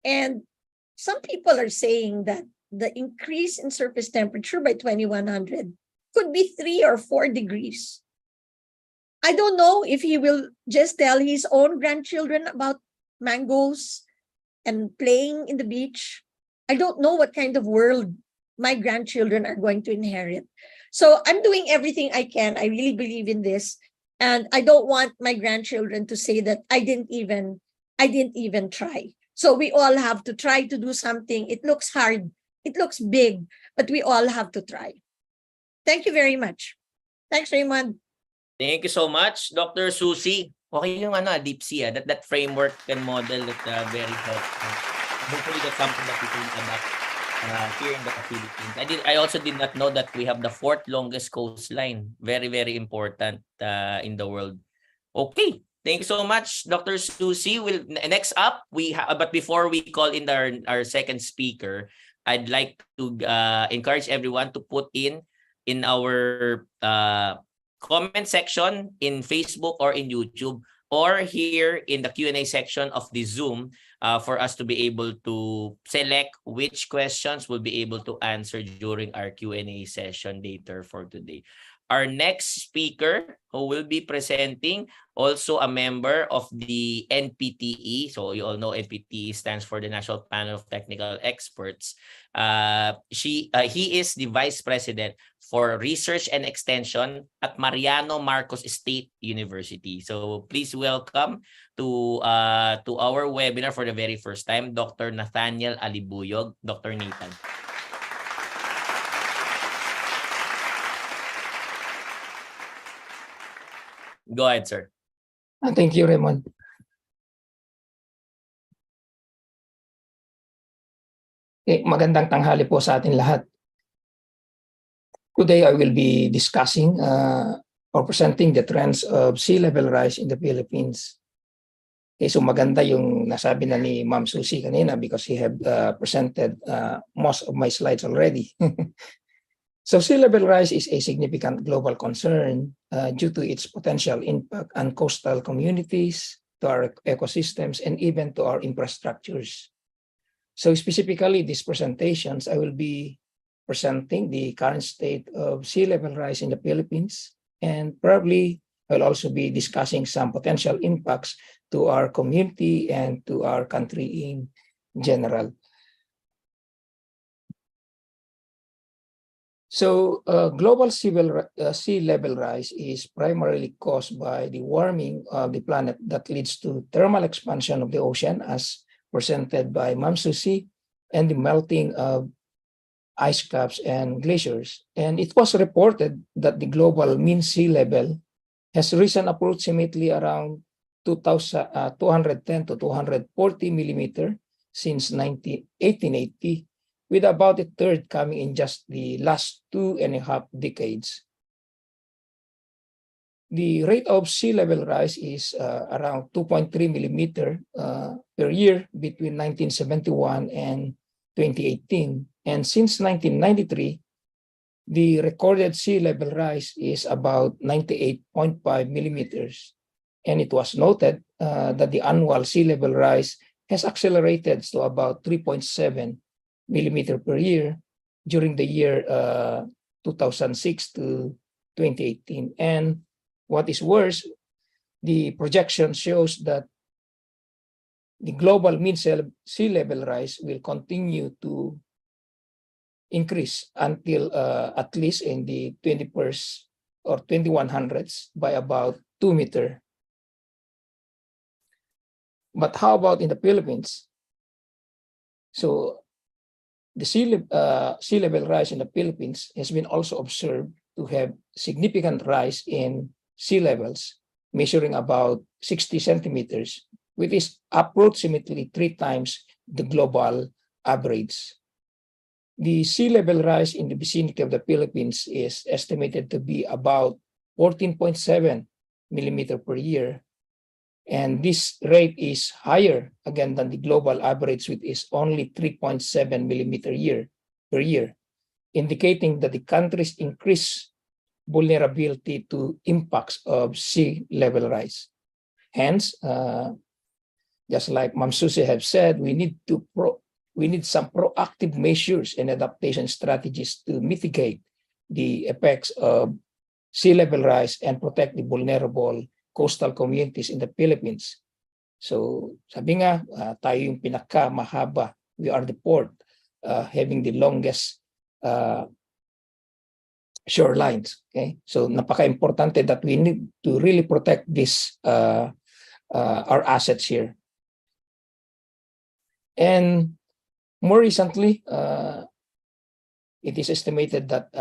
And some people are saying that the increase in surface temperature by 2100 could be 3 or 4 degrees. I don't know if he will just tell his own grandchildren about mangoes and playing in the beach. I don't know what kind of world my grandchildren are going to inherit. So I'm doing everything I can. I really believe in this. And I don't want my grandchildren to say that I didn't even try. So we all have to try to do something. It looks hard. It looks big, but we all have to try. Thank you very much. Thanks, Raymond. Thank you so much, Dr. Susie. Okay yung deep sea, that framework and model that very helpful. Hopefully that's something that we can adapt here in the Philippines. I also did not know that we have the 4th longest coastline. Very, very important in the world. Okay. Thank you so much, Dr. Susie. Next up, but before we call in our second speaker, I'd like to encourage everyone to put in our comment section in Facebook or in YouTube or here in the Q&A section of the Zoom for us to be able to select which questions we'll be able to answer during our Q&A session later for today. our next speaker who will be presenting, also a member of the NPTE. So you all know NPTE stands for the National Panel of Technical Experts. He is the Vice President for Research and Extension at Mariano Marcos State University. So please welcome to our webinar for the very first time, Dr. Nathaniel Alibuyog. Dr. Nathan. Go ahead, sir. Thank you, Raymond. Magandang tanghali po sa atin lahat. Today, I will be discussing or presenting the trends of sea level rise in the Philippines. So maganda yung nasabi na ni Ma'am Susie kanina because he have presented most of my slides already. So sea level rise is a significant global concern due to its potential impact on coastal communities, to our ecosystems, and even to our infrastructures. So specifically, these presentations, I will be presenting the current state of sea level rise in the Philippines, and probably I will also be discussing some potential impacts to our community and to our country in general. So global sea level rise is primarily caused by the warming of the planet that leads to thermal expansion of the ocean, as presented by Ma'am Susie, and the melting of ice caps and glaciers. And it was reported that the global mean sea level has risen approximately around 210 to 240 millimeter since 1880. With about a third coming in just the last 2.5 decades. The rate of sea level rise is around 2.3 millimeter per year between 1971 and 2018. And since 1993, the recorded sea level rise is about 98.5 millimeters. And it was noted that the annual sea level rise has accelerated to about 3.7 millimeter per year during the year 2006 to 2018. And what is worse, the projection shows that the global mean sea level rise will continue to increase until at least in the 21st or 2100s by about 2 meters. But how about in the Philippines? So the sea level rise in the Philippines has been also observed to have significant rise in sea levels, measuring about 60 centimeters, which is approximately 3 times the global average. The sea level rise in the vicinity of the Philippines is estimated to be about 14.7 millimeter per year. And this rate is higher, again, than the global average, which is only 3.7 millimeter per year, indicating that the country's increased vulnerability to impacts of sea level rise. Hence, just like Ma'am Susie have said, we need some proactive measures and adaptation strategies to mitigate the effects of sea level rise and protect the vulnerable coastal communities in the Philippines. So sabi nga, tayo yung pinakamahaba. We are the port having the longest shorelines. Okay, so napaka-importante that we need to really protect this our assets here. And more recently, it is estimated that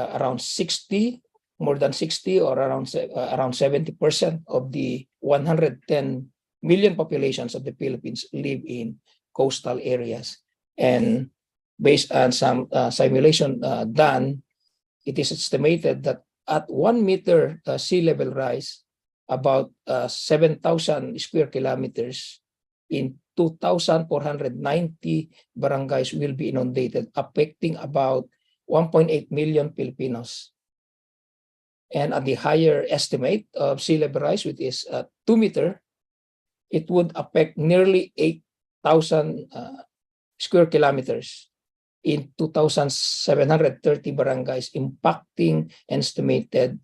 more than 60 or around 70% of the 110 million populations of the Philippines live in coastal areas. And based on some simulation done, it is estimated that at 1 meter sea level rise, about 7,000 square kilometers in 2,490 barangays will be inundated, affecting about 1.8 million Filipinos. And at the higher estimate of sea level rise, which is 2 meter, it would affect nearly 8,000 square kilometers in 2,730 barangays, impacting an estimated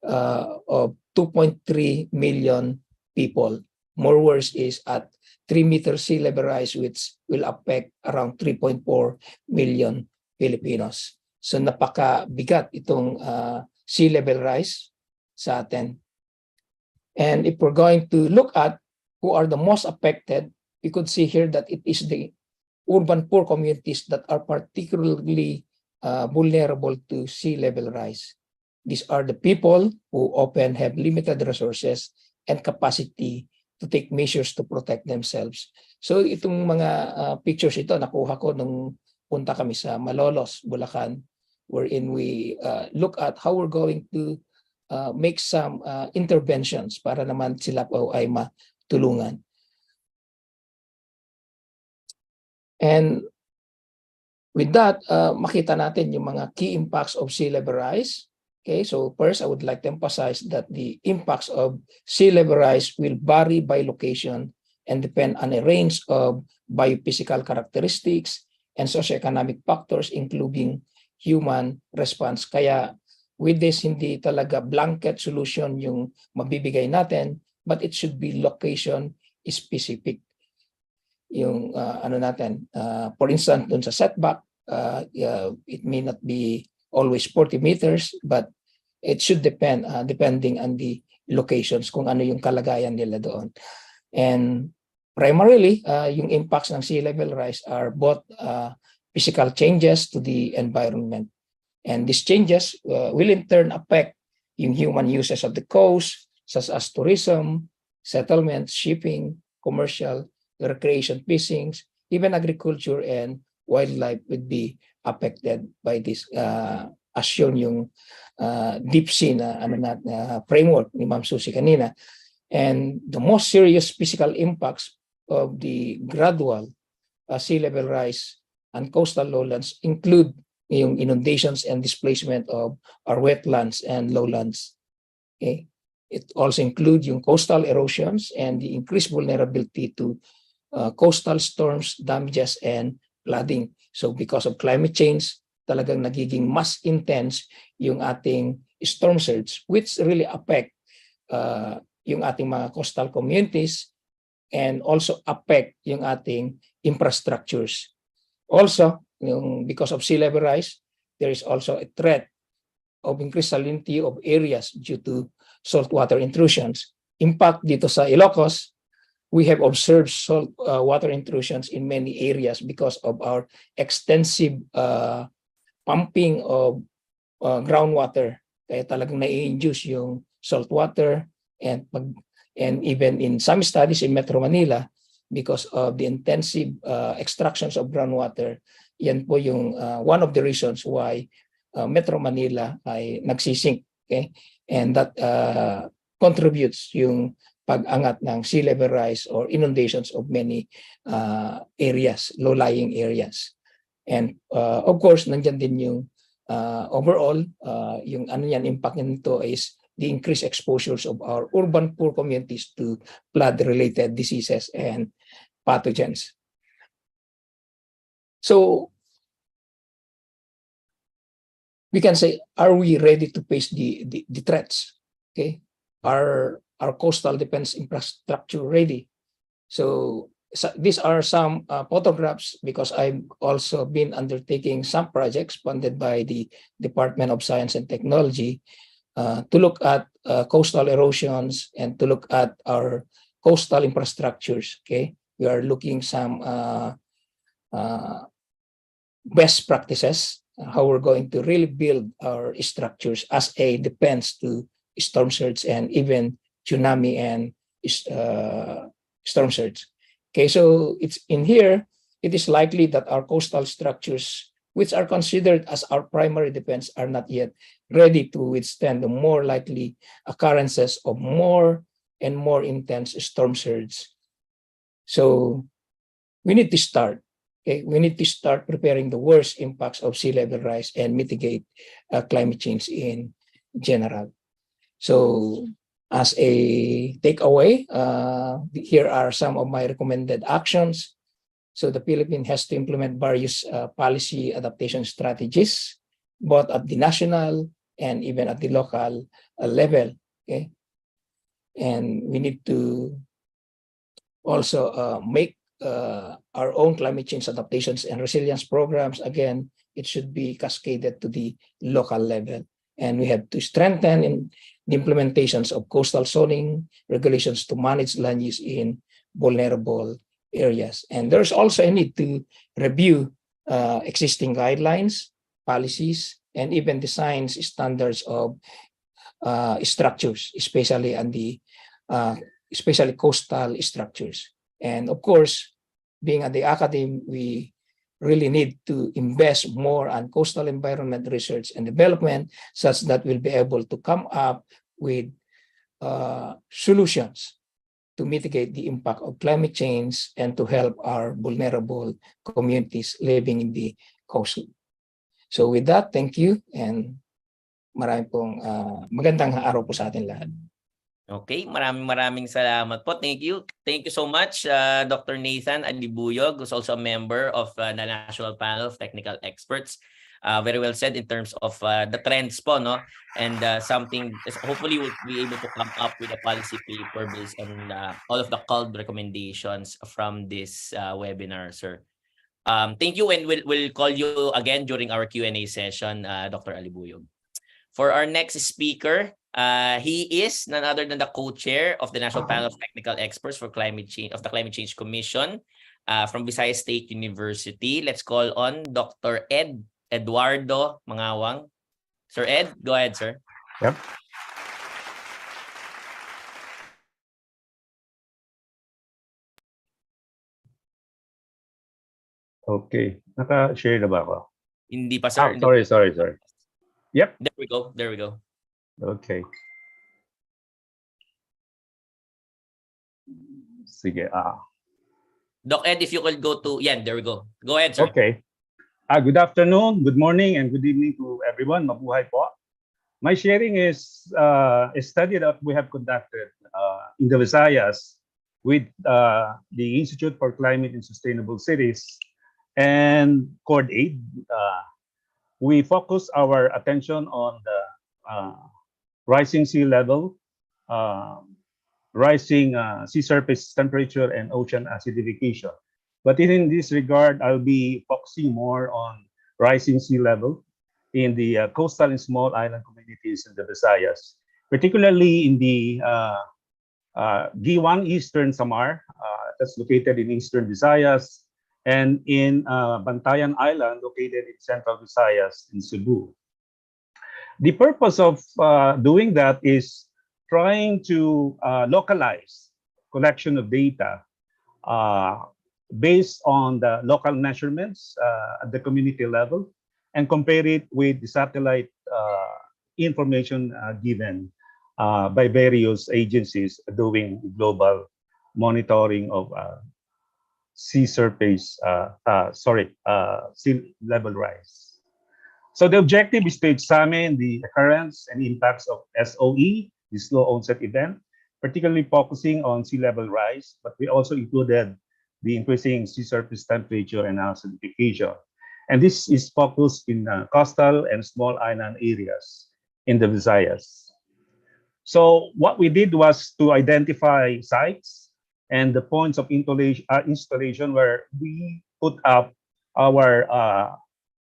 of 2.3 million people. More worse is at 3-meter sea level rise, which will affect around 3.4 million Filipinos. So napakabigat itong sea level rise sa atin. And if we're going to look at who are the most affected, we could see here that it is the urban poor communities that are particularly vulnerable to sea level rise. These are the people who often have limited resources and capacity to take measures to protect themselves. So itong mga pictures ito, nakuha ko nung punta kami sa Malolos, Bulacan, wherein we look at how we're going to make some interventions para naman sila po ay matulungan. And with that, makita natin yung mga key impacts of sea level rise. Okay, so first, I would like to emphasize that the impacts of sea level rise will vary by location and depend on a range of biophysical characteristics and socioeconomic factors, including human response. Kaya with this, hindi talaga blanket solution yung mabibigay natin, but it should be location specific. Yung for instance, dun sa setback, it may not be always 40 meters, but it should depend depending on the locations kung ano yung kalagayan nila doon. And primarily, yung impacts ng sea level rise are both physical changes to the environment. And these changes will in turn affect yung human uses of the coast, such as tourism, settlements, shipping, commercial, recreation, fishing, even agriculture and wildlife would be affected by this, as shown yung deep sea na framework ni Ma'am Susie kanina. And the most serious physical impacts of the gradual sea level rise and coastal lowlands include yung inundations and displacement of our wetlands and lowlands. Okay. It also includes yung coastal erosions and the increased vulnerability to coastal storms, damages, and flooding. So because of climate change, talagang nagiging mas intense yung ating storm surge, which really affect yung ating mga coastal communities and also affect yung ating infrastructures. Also, because of sea level rise, there is also a threat of increased salinity of areas due to saltwater intrusions. Impact dito sa Ilocos, we have observed salt water intrusions in many areas because of our extensive pumping of groundwater. Kaya talagang na-induce yung salt water, and even in some studies in Metro Manila, because of the intensive extractions of groundwater, yan po yung one of the reasons why Metro Manila ay nagsisink. Okay? And that contributes yung pag-angat ng sea level rise or inundations of many areas, low-lying areas. And of course, nandiyan din yung overall, yung impact nito is the increased exposures of our urban poor communities to flood-related diseases and pathogens. So we can say, are we ready to face the threats? Okay, our coastal defense infrastructure ready? So these are some photographs, because I've also been undertaking some projects funded by the Department of Science and Technology to look at coastal erosions and to look at our coastal infrastructures. Okay, we are looking some best practices, how we're going to really build our structures as a defense to storm surge and even tsunami and storm surge. Okay, so it's in here, it is likely that our coastal structures, which are considered as our primary defense, are not yet ready to withstand the more likely occurrences of more and more intense storm surge. So we need to start. Okay, we need to start preparing the worst impacts of sea level rise and mitigate climate change in general. So as a takeaway, here are some of my recommended actions. So the Philippines has to implement various policy adaptation strategies, both at the national, and even at the local level. Okay, and we need to also make our own climate change adaptations and resilience programs. Again, it should be cascaded to the local level. And we have to strengthen in the implementations of coastal zoning regulations to manage land use in vulnerable areas. And there's also a need to review existing guidelines, policies, and even design standards of structures, especially on the especially coastal structures. And of course, being at the academy, we really need to invest more on coastal environment research and development, such that we'll be able to come up with solutions to mitigate the impact of climate change and to help our vulnerable communities living in the coast. So with that, thank you, and maraming pong magandang araw po sa atin lahat. Okay, maraming salamat po. Thank you. Thank you so much, Dr. Nathan Alibuyog, who's also a member of the National Panel of Technical Experts. Very well said in terms of the trends po, no? And something, hopefully we'll be able to come up with a policy paper based on all of the called recommendations from this webinar, sir. Thank you, and we'll call you again during our Q&A session, Dr. Alibuyog. For our next speaker, he is none other than the co-chair of the National Panel of Technical Experts for Climate Change of the Climate Change Commission from Visayas State University. Let's call on Dr. Eduardo Mangawang. Sir Ed, go ahead, sir. Yep. Okay. Naka-share na ba ako? Hindi pa, sir. Sorry. Yep. There we go. Okay. Sige. Doc Ed, if you could go to, there we go. Go ahead, sir. Okay. Good afternoon, good morning, and good evening to everyone. Mabuhay po. My sharing is a study that we have conducted in the Visayas with the Institute for Climate and Sustainable Cities and CORD-AID. We focus our attention on the rising sea level, rising sea surface temperature, and ocean acidification. But in this regard, I'll be focusing more on rising sea level in the coastal and small island communities in the Visayas, particularly in the G1 Eastern Samar, that's located in Eastern Visayas, and in Bantayan Island, located in Central Visayas in Cebu. The purpose of doing that is trying to localize collection of data based on the local measurements at the community level and compare it with the satellite information given by various agencies doing global monitoring of sea level rise. So the objective is to examine the occurrence and impacts of SOE, the slow onset event, particularly focusing on sea level rise, but we also included the increasing sea surface temperature and acidification. And this is focused in coastal and small island areas in the Visayas. So what we did was to identify sites and the points of installation where we put up our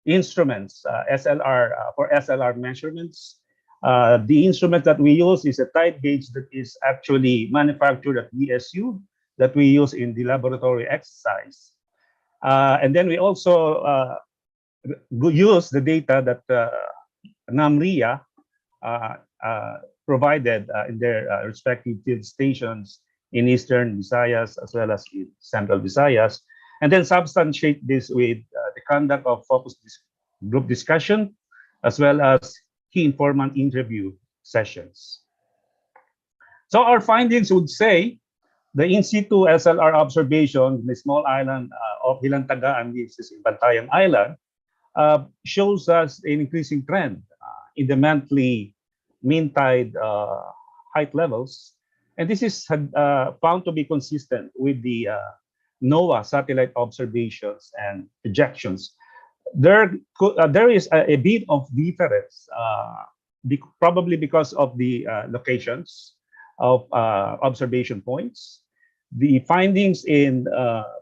instruments, for SLR measurements. The instrument that we use is a tide gauge that is actually manufactured at BSU that we use in the laboratory exercise. And then we also use the data that NAMRIA provided in their respective field stations in Eastern Visayas as well as in Central Visayas, and then substantiate this with the conduct of focus group discussion as well as key informant interview sessions. So our findings would say the in situ SLR observation in the small island of Hilantagaan, which is in Bantayan Island, shows us an increasing trend in the monthly mean tide height levels. And this is found to be consistent with the NOAA satellite observations and projections. There is a bit of difference probably because of the locations of observation points. The findings in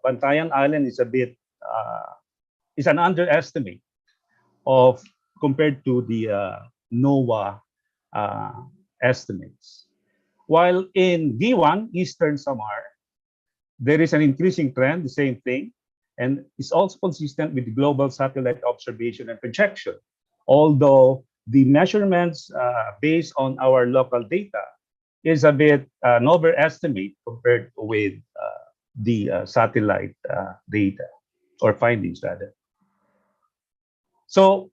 Bantayan Island is a bit is an underestimate of compared to the NOAA estimates. While in Giwan, Eastern Samar, there is an increasing trend, the same thing, and it's also consistent with the global satellite observation and projection. Although the measurements based on our local data is a bit an overestimate compared with the satellite data or findings rather. So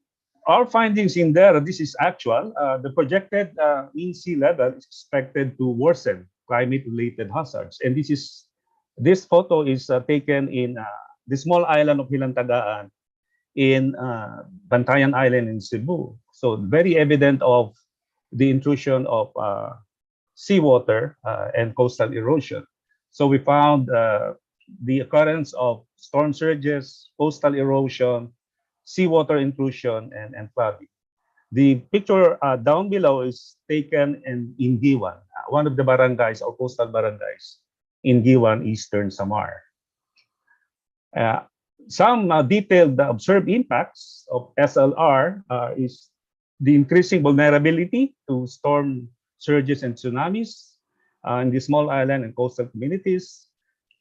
our findings in there, this is actual. The projected mean sea level is expected to worsen climate-related hazards, and this photo is taken in the small island of Hilantagaan in Bantayan Island in Cebu. So very evident of the intrusion of seawater and coastal erosion. So we found the occurrence of storm surges, coastal erosion, seawater intrusion, and flooding. The picture down below is taken in Giwan, one of the barangays or coastal barangays in Giwan, Eastern Samar. Some detailed observed impacts of SLR is the increasing vulnerability to storm surges and tsunamis in the small island and coastal communities,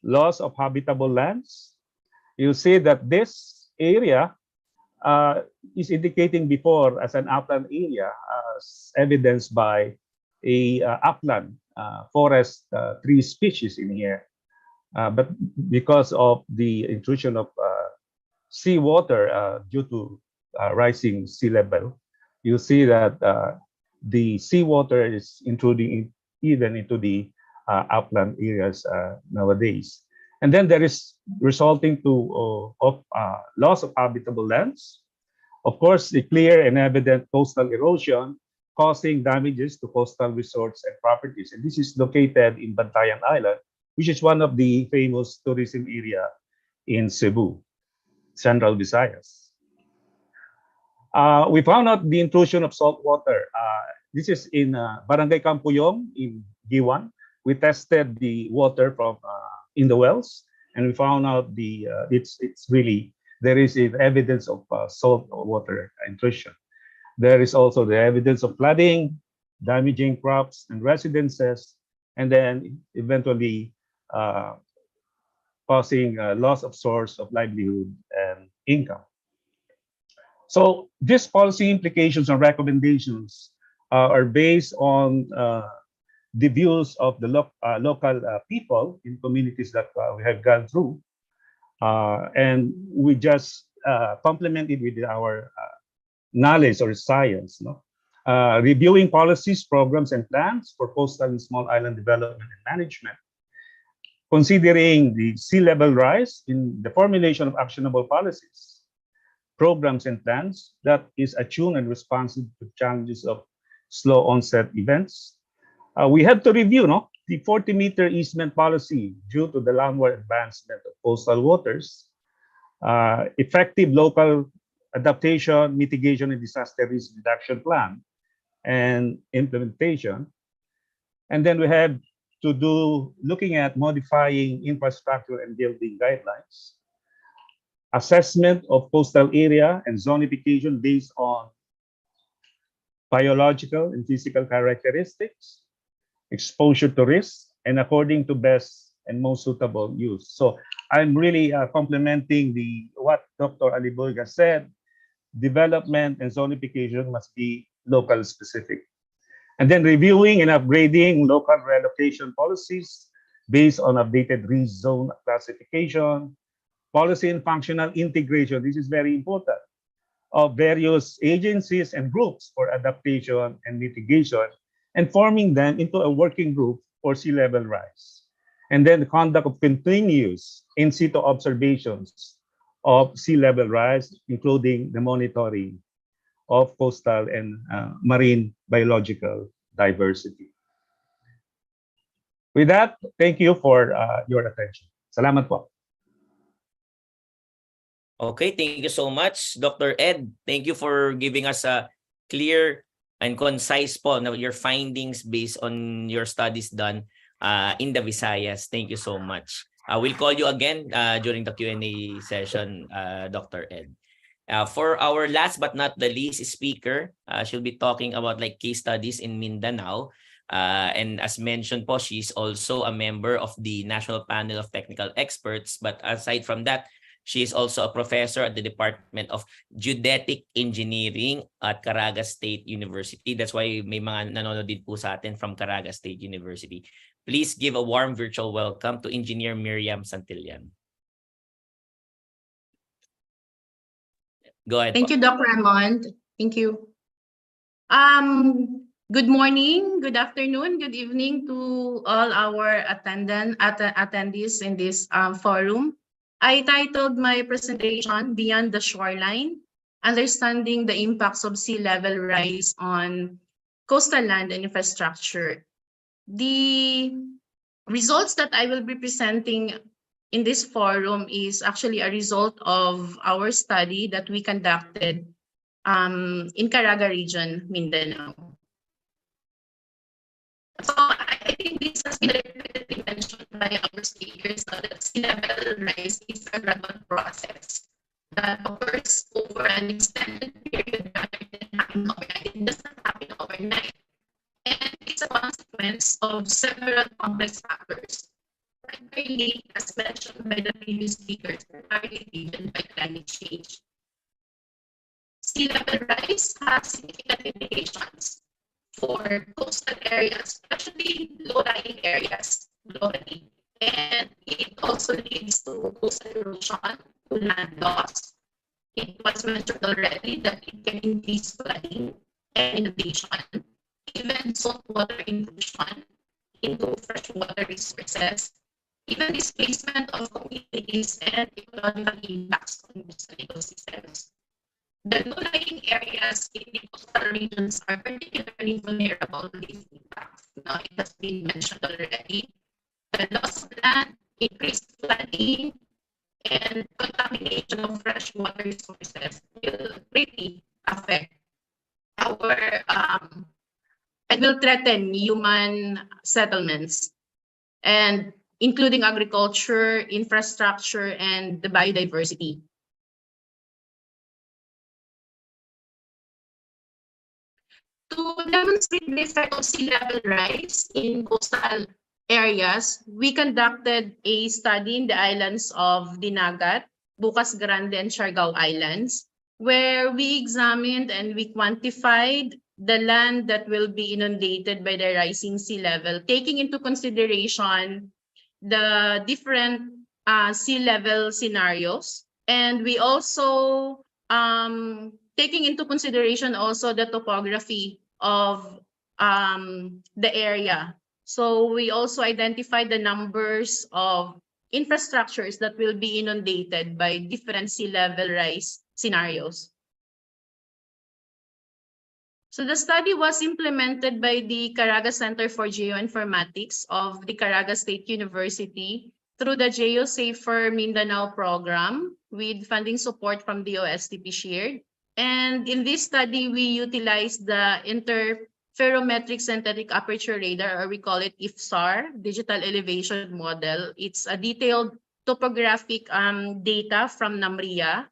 loss of habitable lands. You see that this area is indicating before as an upland area, as evidenced by a upland forest tree species in here. But because of the intrusion of seawater due to rising sea level, you see that the seawater is intruding even into the upland areas nowadays. And then there is resulting to loss of habitable lands. Of course, the clear and evident coastal erosion causing damages to coastal resorts and properties. And this is located in Bantayan Island, which is one of the famous tourism area in Cebu, Central Visayas. We found out the intrusion of salt water. This is in Barangay Campuyong in Giwan. We tested the water from in the wells, and we found out it's really there is evidence of salt water intrusion. There is also the evidence of flooding, damaging crops and residences, and then eventually causing loss of source of livelihood and income. So these policy implications and recommendations are based on the views of the local people in communities that we have gone through. And we just complement it with our knowledge or science. No? Reviewing policies, programs, and plans for coastal and small island development and management. Considering the sea level rise in the formulation of actionable policies, programs, and plans that is attuned and responsive to challenges of slow onset events. We have to review the 40-meter easement policy due to the landward advancement of coastal waters, effective local adaptation, mitigation, and disaster risk reduction plan and implementation. And then we have to do looking at modifying infrastructure and building guidelines, assessment of coastal area and zonification based on biological and physical characteristics, exposure to risk, and according to best and most suitable use. So I'm really complementing what Dr. Aliboyga said. Development and zonification must be local specific. And then reviewing and upgrading local relocation policies based on updated risk zone classification, policy and functional integration. This is very important of various agencies and groups for adaptation and mitigation, and forming them into a working group for sea level rise. And then the conduct of continuous in situ observations of sea level rise, including the monitoring of coastal and marine biological diversity. With that, thank you for your attention. Salamat po. Okay, thank you so much, Dr. Ed. Thank you for giving us a clear and concise po your findings based on your studies done in the Visayas. Thank you so much. We'll call you again during the Q&A session, Dr. Ed. For our last but not the least speaker, she'll be talking about like case studies in Mindanao. And as mentioned po, she's also a member of the National Panel of Technical Experts. But aside from that, she is also a professor at the Department of Geodetic Engineering at Caraga State University. That's why may mga nanonood din po sa atin from Caraga State University. Please give a warm virtual welcome to Engineer Miriam Santillan. Go ahead. Thank you, Dr. Armand. Thank you. Good morning, good afternoon, good evening to all our attendees in this forum. I titled my presentation, Beyond the Shoreline, Understanding the Impacts of Sea Level Rise on Coastal Land and Infrastructure. The results that I will be presenting in this forum is actually a result of our study that we conducted in Caraga region, Mindanao. So I think this has been repeatedly mentioned by our speakers that sea level rise is a gradual process that occurs over an extended period rather than happening overnight. It does not happen overnight. And it's a consequence of several complex factors, primarily, as mentioned by the previous speakers, primarily driven by climate change. Sea level rise has significant implications for coastal areas, especially low-lying areas globally. And it also leads to coastal erosion, to land loss. It was mentioned already that it can increase flooding and inundation, even saltwater intrusion into freshwater resources, even displacement of communities and ecological impacts on coastal ecosystems. The low-lying areas in the coastal regions are particularly vulnerable to these impacts. Now, it has been mentioned already. The loss of land, increased flooding, and contamination of freshwater resources will greatly affect our and will threaten human settlements, and including agriculture, infrastructure, and the biodiversity. To demonstrate the effect of sea level rise in coastal areas, we conducted a study in the islands of Dinagat, Bukas Grande, and Siargao Islands, where we examined and we quantified the land that will be inundated by the rising sea level, taking into consideration the different sea level scenarios. And we also taking into consideration also the topography of the area. So we also identified the numbers of infrastructures that will be inundated by different sea level rise scenarios. So the study was implemented by the Caraga Center for Geoinformatics of the Caraga State University through the GeoSafer Mindanao program with funding support from the OSTP Shared. And in this study, we utilized the Interferometric Synthetic Aperture Radar, or we call it IFSAR, Digital Elevation Model. It's a detailed topographic data from NAMRIA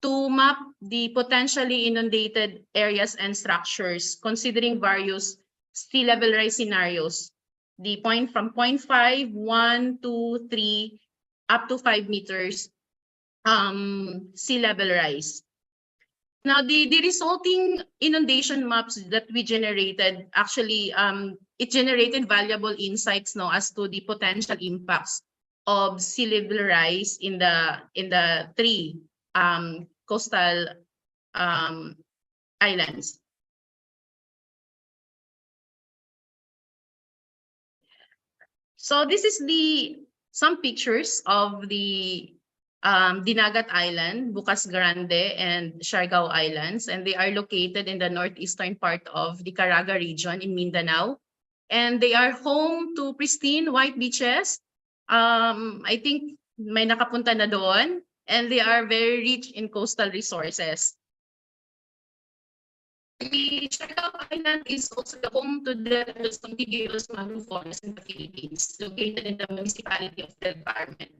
to map the potentially inundated areas and structures, considering various sea level rise scenarios. The point from 0.5, 1, 2, 3, up to 5 meters sea level rise. Now, the resulting inundation maps that we generated, actually, it generated valuable insights now as to the potential impacts of sea level rise in the three coastal islands. So this is some pictures of the Dinagat Island, Bukas Grande, and Siargao Islands, and they are located in the northeastern part of the Caraga region in Mindanao. And they are home to pristine white beaches. I think may nakapunta na doon, and they are very rich in coastal resources. The Actually, Siargao Island is also the home to the Los Contiguous mangrove forest in the Philippines, located in the municipality of Del Carmen.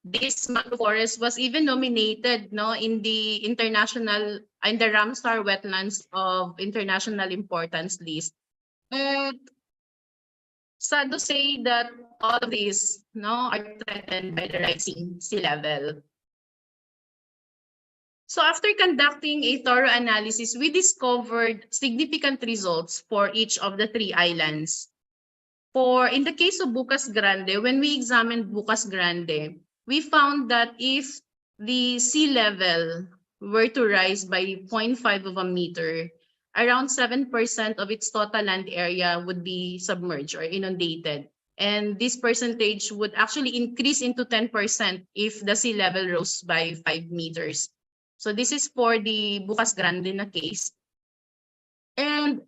This mangrove forest was even nominated in the Ramsar Wetlands of International Importance list. But sad to say that all of these are threatened by the rising sea level. So after conducting a thorough analysis, we discovered significant results for each of the 3 islands. In the case of Bucas Grande, when we examined Bucas Grande, we found that if the sea level were to rise by 0.5 of a meter, around 7% of its total land area would be submerged or inundated. And this percentage would actually increase into 10% if the sea level rose by 5 meters. So this is for the Bucas Grande na case. And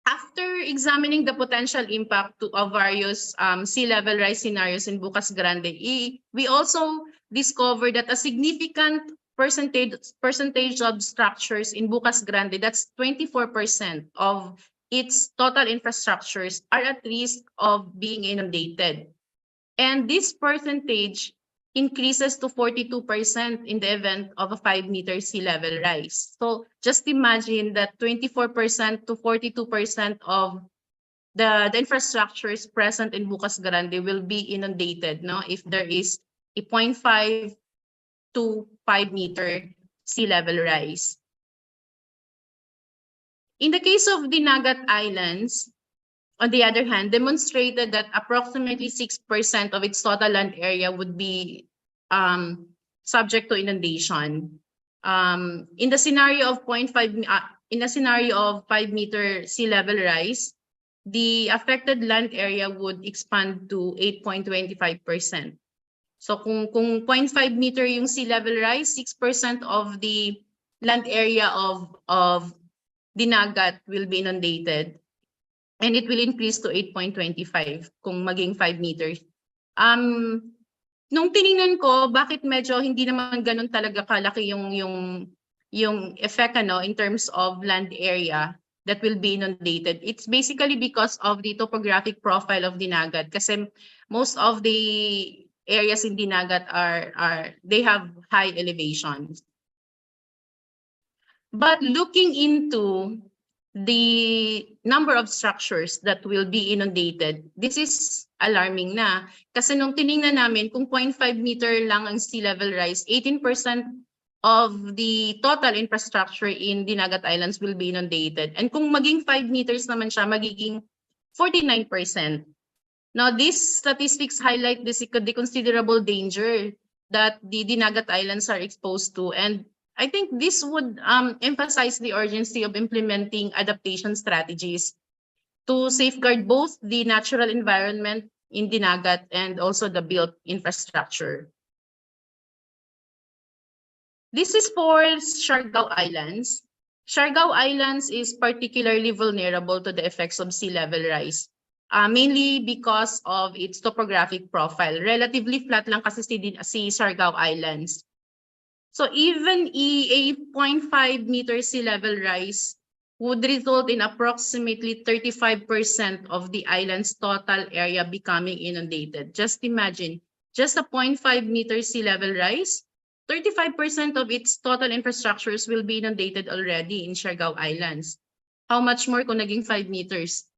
after examining the potential impact of various sea level rise scenarios in Bucas Grande, we also discovered that a significant percentage of structures in Bucas Grande, that's 24% of its total infrastructures, are at risk of being inundated. And this percentage increases to 42% in the event of a 5-meter sea level rise. So just imagine that 24% to 42% of the infrastructures present in Bucas Grande will be inundated if there is a 0.5 to 5-meter sea level rise. In the case of the Nagat Islands, on the other hand, demonstrated that approximately 6% of its total land area would be subject to inundation. In the scenario of 5-meter sea level rise, the affected land area would expand to 8.25%. So kung 0.5 meter yung sea level rise, 6% of the land area of Dinagat will be inundated. And it will increase to 8.25 kung maging 5 meters. Nung tiningnan ko, bakit medyo hindi naman ganun talaga kalaki yung effect in terms of land area that will be inundated. It's basically because of the topographic profile of Dinagat. Kasi most of the areas in Dinagat they have high elevations. But looking into the number of structures that will be inundated, this is alarming na. Kasi nung tiningnan namin, kung 0.5 meter lang ang sea level rise, 18% of the total infrastructure in Dinagat Islands will be inundated. And kung maging 5 meters naman siya, magiging 49%. Now, these statistics highlight the considerable danger that the Dinagat Islands are exposed to. And I think this would emphasize the urgency of implementing adaptation strategies to safeguard both the natural environment in Dinagat and also the built infrastructure. This is for Siargao Islands. Siargao Islands is particularly vulnerable to the effects of sea level rise, mainly because of its topographic profile. Relatively flat lang kasi si Siargao Islands. So even a 0.5 meter sea level rise would result in approximately 35% of the island's total area becoming inundated. Just imagine, just a 0.5 meter sea level rise, 35% of its total infrastructures will be inundated already in Siargao Islands. How much more kung naging 5 meters?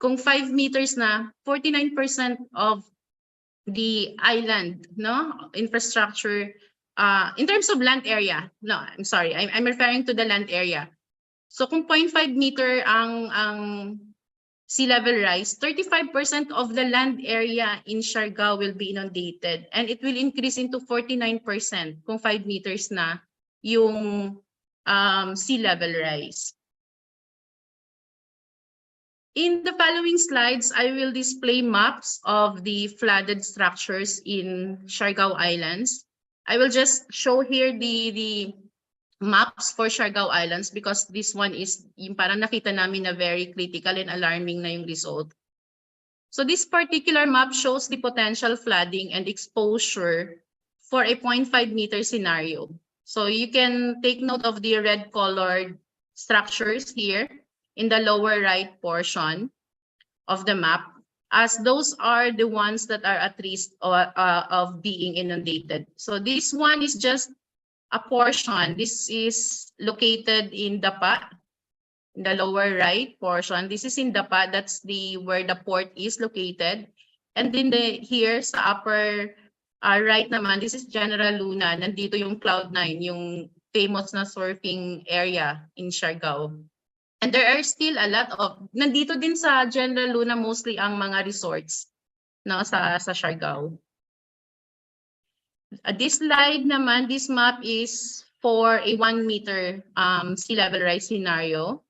Kung 5 meters na, 49% of the island infrastructure, in terms of land area, no, I'm sorry, I'm referring to the land area. So kung 0.5 meter ang sea level rise, 35% of the land area in Siargao will be inundated, and it will increase into 49% kung 5 meters na yung sea level rise. In the following slides, I will display maps of the flooded structures in Siargao Islands. I will just show here the maps for Siargao Islands because this one is yung parang nakita namin na very critical and alarming na yung result. So this particular map shows the potential flooding and exposure for a 0.5 meter scenario. So you can take note of the red colored structures here in the lower right portion of the map, as those are the ones that are at risk of being inundated. So this one is just a portion. This is located in Dapa, in the lower right portion. This is in Dapa. That's where the port is located. And then here sa upper right naman, this is General Luna. Nandito yung Cloud9, yung famous na surfing area in Siargao. And there are still a lot of, nandito din sa General Luna mostly ang mga resorts, no, sa Siargao. This slide naman, this map is for a 1 meter sea level rise scenario.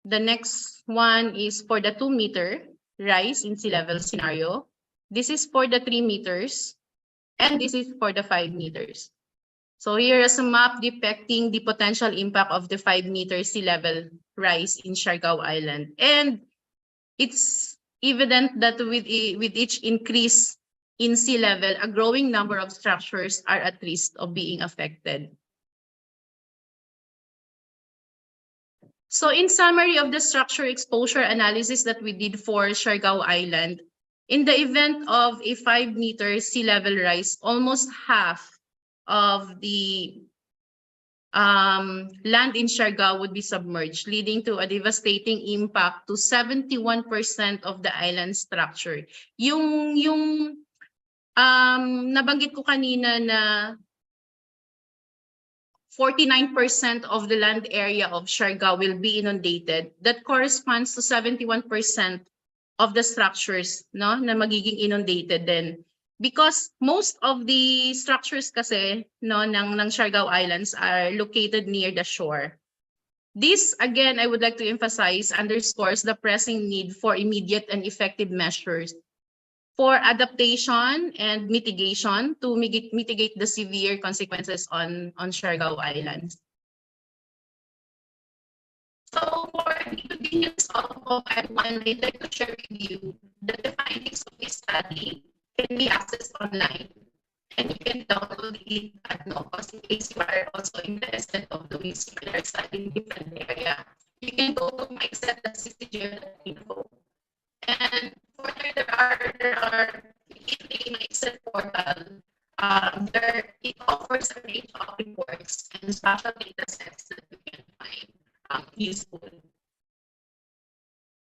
The next one is for the 2 meter rise in sea level scenario. This is for the 3 meters, and this is for the 5 meters. So here is a map depicting the potential impact of the 5 meter sea level rise in Siargao Island. And it's evident that with each increase in sea level, a growing number of structures are at risk of being affected. So in summary of the structure exposure analysis that we did for Siargao Island, in the event of a 5 meter sea level rise, almost half of the land in Siargao would be submerged, leading to a devastating impact to 71% of the island structure. Yung nabanggit ko kanina na 49% of the land area of Siargao will be inundated. That corresponds to 71% of the structures, no, na magiging inundated then. Because most of the structures kasi, no, ng Siargao Islands are located near the shore. This, again, I would like to emphasize, underscores the pressing need for immediate and effective measures for adaptation and mitigation to mitigate the severe consequences on Siargao Islands. So for the convenience of everyone, I'd like to share with you that the findings of this study can be accessed online, and you can download it at no cost in case you are also interested of doing similar study in different area. You can go to myexcel.ccgl.info, and further there are in my Excel portal. It offers a range of reports and special data sets that you can find useful.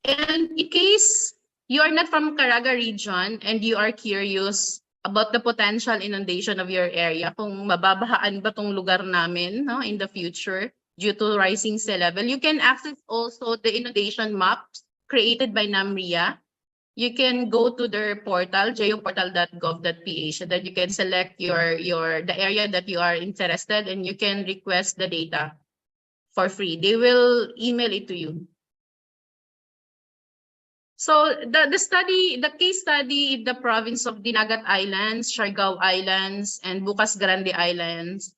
And in case you are not from Caraga region and you are curious about the potential inundation of your area, kung mababahaan ba tong lugar namin, no, in the future due to rising sea level, you can access also the inundation maps created by NAMRIA. You can go to their portal, geoportal.gov.ph, so that you can select the area that you are interested, and you can request the data for free. They will email it to you. So the case study in the province of Dinagat Islands, Siargao Islands, and Bukas Grande Islands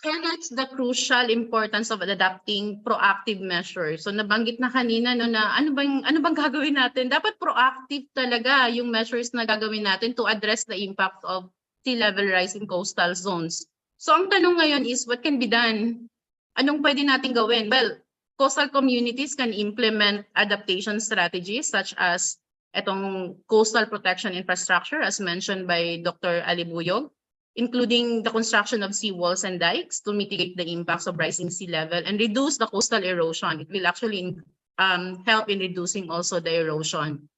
highlights the crucial importance of adapting proactive measures. So nabanggit na kanina no, na ano bang gagawin natin? Dapat proactive talaga yung measures na gagawin natin to address the impact of sea level rise in coastal zones. So ang tanong ngayon is, what can be done? Anong pwede natin gawin? Well, coastal communities can implement adaptation strategies such as etong coastal protection infrastructure as mentioned by Dr. Alibuyog, including the construction of seawalls and dikes to mitigate the impacts of rising sea level and reduce the coastal erosion. It will actually help in reducing also the erosion.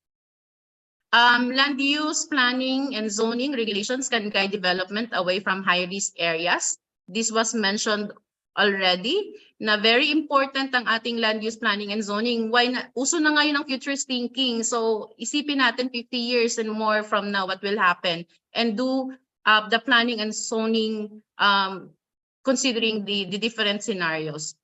Land use planning and zoning regulations can guide development away from high-risk areas. This was mentioned already, na very important ang ating land use planning and zoning. Why na, uso na ngayon ang futures thinking. So isipin natin 50 years and more from now what will happen, and do the planning and zoning considering the different scenarios.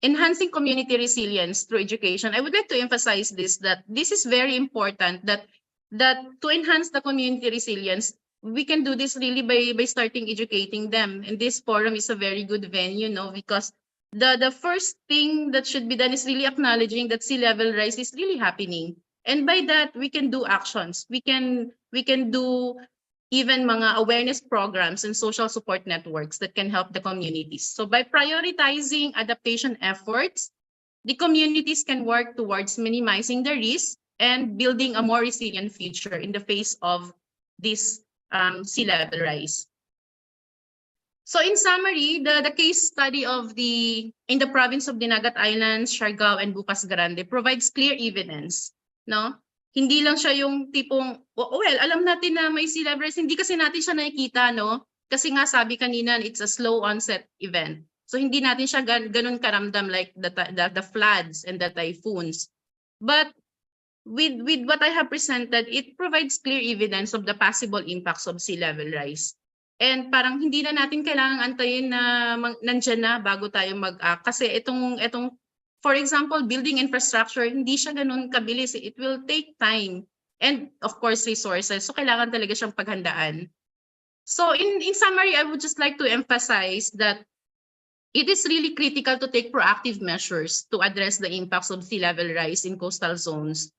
Enhancing community resilience through education. I would like to emphasize this, that this is very important, that to enhance the community resilience, we can do this really by starting educating them. And this forum is a very good venue, no, because the first thing that should be done is really acknowledging that sea level rise is really happening. And by that, we can do actions. We can do even mga awareness programs and social support networks that can help the communities. So by prioritizing adaptation efforts, the communities can work towards minimizing the risk and building a more resilient future in the face of this sea level rise. So in summary, the case study in the province of Dinagat Islands, Siargao, and Bukas Grande provides clear evidence, no? Hindi lang siya yung tipong, well, alam natin na may sea level rise, hindi kasi natin siya nakikita, no? Kasi nga sabi kanina, it's a slow onset event. So hindi natin siya ganun karamdam like the floods and the typhoons. But with what I have presented, it provides clear evidence of the possible impacts of sea level rise. And parang hindi na natin kailangang antayin na nandyan na bago tayo mag-act. Kasi itong, for example, building infrastructure, hindi siya ganun kabilis. It will take time and of course resources. So kailangan talaga siyang paghandaan. So in summary, I would just like to emphasize that it is really critical to take proactive measures to address the impacts of sea level rise in coastal zones.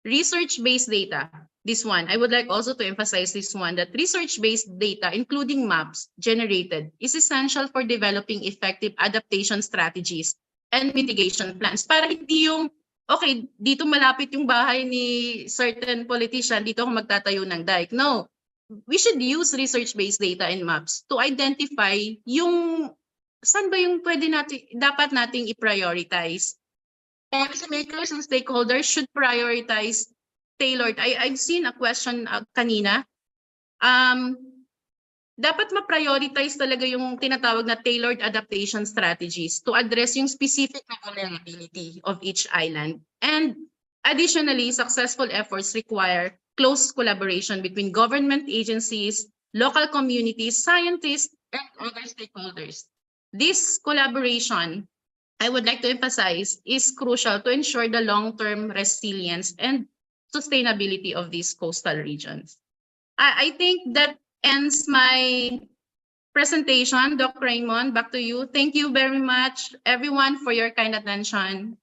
Research-based data, this one, I would like also to emphasize this one, that research-based data, including maps generated, is essential for developing effective adaptation strategies and mitigation plans. Para hindi yung, okay, dito malapit yung bahay ni certain politician, dito ako magtatayo ng dike. No, we should use research-based data and maps to identify yung saan ba yung dapat nating i-prioritize. Policymakers and stakeholders should prioritize tailored. I've seen a question kanina. Dapat ma-prioritize talaga yung tinatawag na tailored adaptation strategies to address yung specific na vulnerability of each island. And additionally, successful efforts require close collaboration between government agencies, local communities, scientists, and other stakeholders. This collaboration, I would like to emphasize, is crucial to ensure the long-term resilience and sustainability of these coastal regions. I think that ends my presentation. Dr. Raymond, back to you. Thank you very much, everyone, for your kind attention.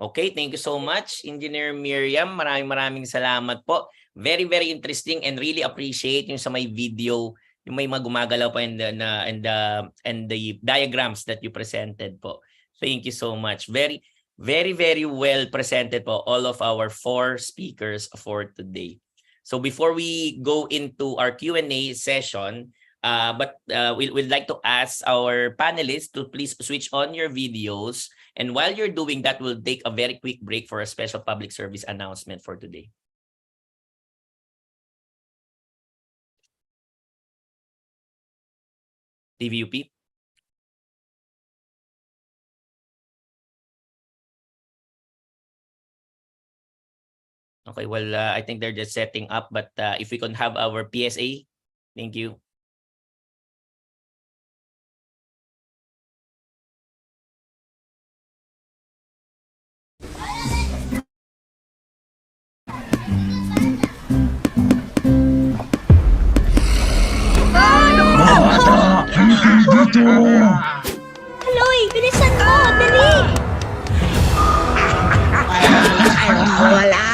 Okay, thank you so much, Engineer Miriam. Maraming salamat po. Very, very interesting and really appreciate yung sa may video, yung may mga gumagalaw pa and the diagrams that you presented po. Thank you so much. Very, very, very well presented po, all of our 4 speakers for today. So before we go into our Q&A session, we'd like to ask our panelists to please switch on your videos. And while you're doing that, we'll take a very quick break for a special public service announcement for today. TVUP. Okay, well, I think they're just setting up, but if we can have our PSA, thank you. Aloy, bilisan mo! Dali! Wala!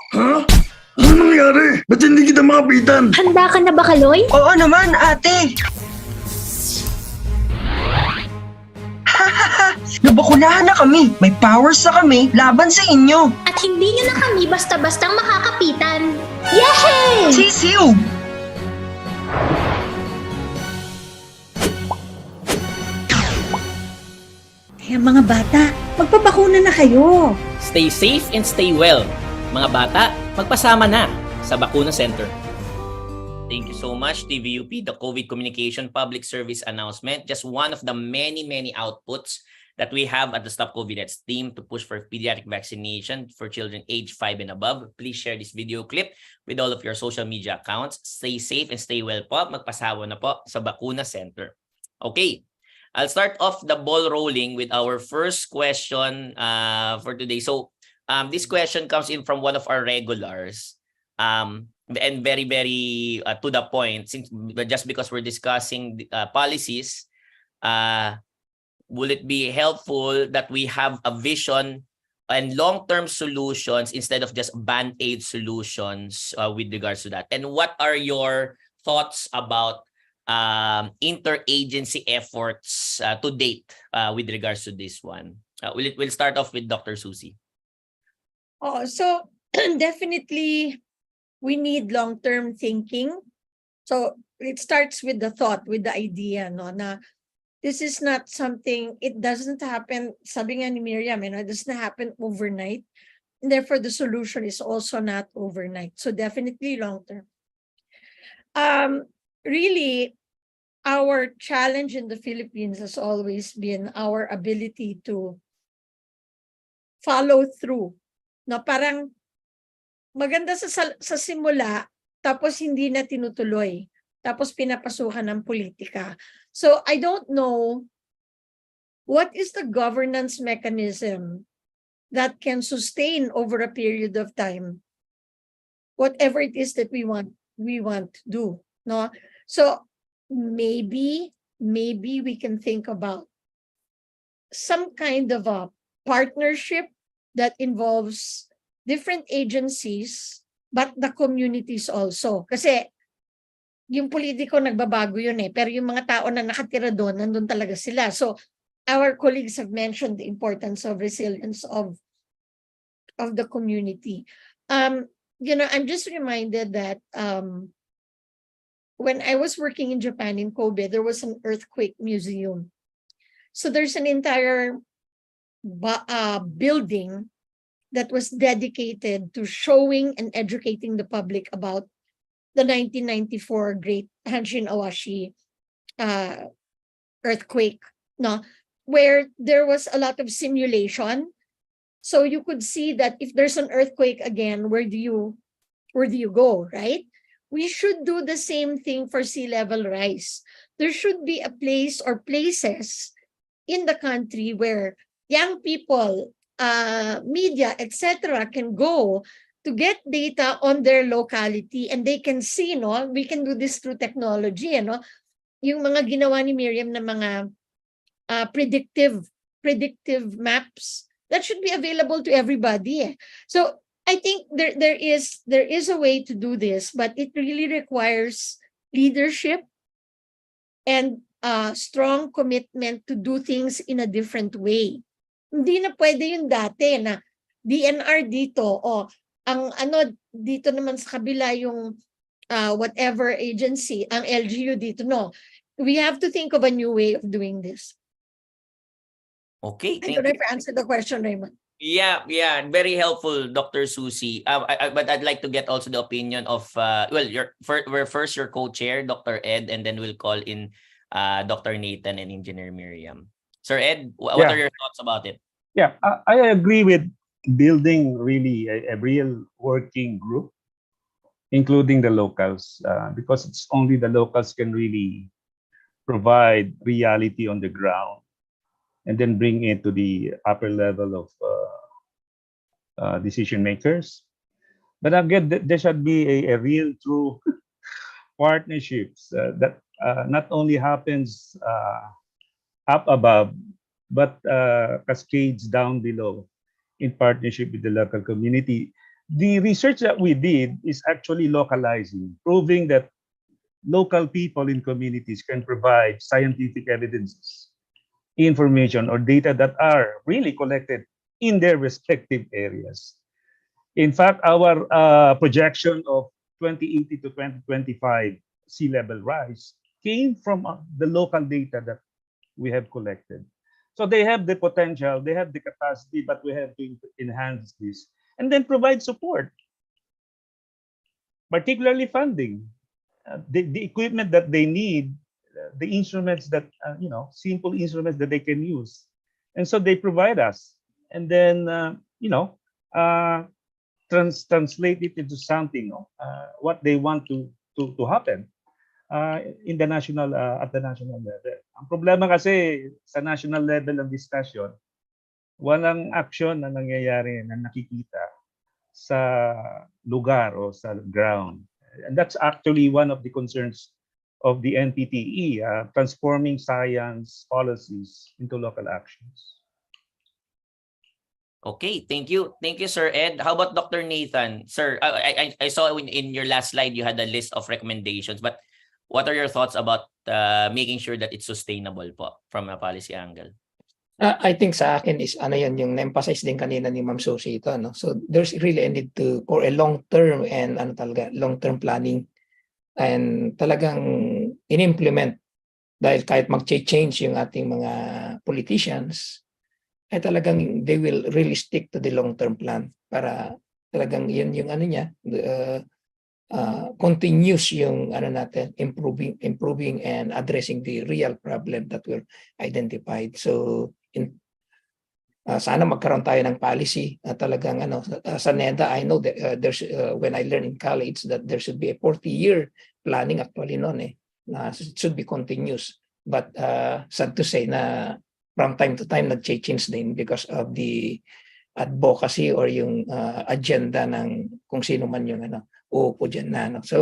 Ha? Ano nangyari? Ba't hindi kita makapitan? Handa ka na ba, Kaloy? Oo naman, ate! Nabakunahan na kami! May powers na kami laban sa inyo! At hindi nyo na kami basta-bastang makakapitan! Yehey! Sisiw! Kaya mga bata, magpabakuna na kayo. Stay safe and stay well. Mga bata, magpasama na sa Bakuna Center. Thank you so much, TVUP, the COVID Communication Public Service Announcement. Just one of the many, many outputs that we have at the Stop COVID team to push for pediatric vaccination for children aged 5 and above. Please share this video clip with all of your social media accounts. Stay safe and stay well po. Magpasawa na po sa Bakuna Center. Okay, I'll start off the ball rolling with our first question for today. So this question comes in from one of our regulars. And very, very to the point, since just because we're discussing policies, will it be helpful that we have a vision and long-term solutions instead of just band-aid solutions with regards to that? And what are your thoughts about interagency efforts to date with regards to this one? We'll start off with Dr. Susie. Oh, so definitely we need long-term thinking. So it starts with the thought, with the idea, no, na this is not something, it doesn't happen, sabi nga ni Miriam, it doesn't happen overnight. And therefore, the solution is also not overnight. So definitely long-term. Really, our challenge in the Philippines has always been our ability to follow through. No, parang maganda sa simula, tapos hindi na tinutuloy. Tapos pinapasukan ng politika. So I don't know what is the governance mechanism that can sustain over a period of time whatever it is that we want to do. No? So maybe we can think about some kind of a partnership that involves different agencies but the communities also. Kasi yung politiko nagbabago yun pero yung mga tao na nakatira doon, nandun talaga sila. So our colleagues have mentioned the importance of resilience of the community. I'm just reminded that when I was working in Japan, in Kobe, there was an earthquake museum. So there's an entire building that was dedicated to showing and educating the public about the 1994 Great Hanshin Awashi earthquake, no, where there was a lot of simulation. So you could see that if there's an earthquake again, where do you go, right? We should do the same thing for sea level rise. There should be a place or places in the country where young people, media, etc., can go to get data on their locality, and they can see, no, we can do this through technology, yung mga ginawa ni Miriam na mga predictive maps that should be available to everybody. So I think there is a way to do this, but it really requires leadership and strong commitment to do things in a different way. Hindi na pwede yung dati na DNR dito, ang dito naman sa kabila yung whatever agency, ang LGU dito. No, we have to think of a new way of doing this. Okay, I don't know if I answered the question, Raymond. Yeah, very helpful, Dr. Susie. But I'd like to get also the opinion of we're first your co-chair, Dr. Ed, and then we'll call in Dr. Nathan and Engineer Miriam. Sir Ed, what are your thoughts about it? Yeah, I agree with building really a real working group, including the locals, because it's only the locals can really provide reality on the ground and then bring it to the upper level of decision makers. But again, there should be a real true partnerships that not only happens up above, but cascades down below in partnership with the local community. The research that we did is actually localizing, proving that local people in communities can provide scientific evidences, information, or data that are really collected in their respective areas. In fact, our projection of 2080 to 2025 sea level rise came from the local data that we have collected. So they have the potential, they have the capacity, but we have to enhance this and then provide support, particularly funding, the equipment that they need, the instruments that, simple instruments that they can use. And so they provide us. And then, translate it into something, what they want to happen in the national, at the national level. Ang problema kasi sa national level ng discussion, walang action na nangyayari na nakikita sa lugar o sa ground. And that's actually one of the concerns of the NPTE, transforming science policies into local actions. Okay, thank you. Thank you, Sir Ed. How about Dr. Nathan? Sir, I saw in your last slide you had a list of recommendations, but what are your thoughts about making sure that it's sustainable po from a policy angle? I think sa akin is ano yan yung na-emphasize din kanina ni Ma'am Susie ito, no? So there's really a need for a long-term and long-term planning and talagang in-implement dahil kahit mag-change yung ating mga politicians, ay talagang they will really stick to the long-term plan para talagang yun yung ano niya, continuous yung ano natin, improving and addressing the real problem that were identified. So sana magkaroon tayo ng policy na talagang ano sa NEDA. I know that there's when I learned in college that there should be a 40-year planning actually noon na it should be continuous, but sad to say na from time to time nag-change din because of the advocacy or yung agenda ng kung sino man yung uupo dyan na. No? So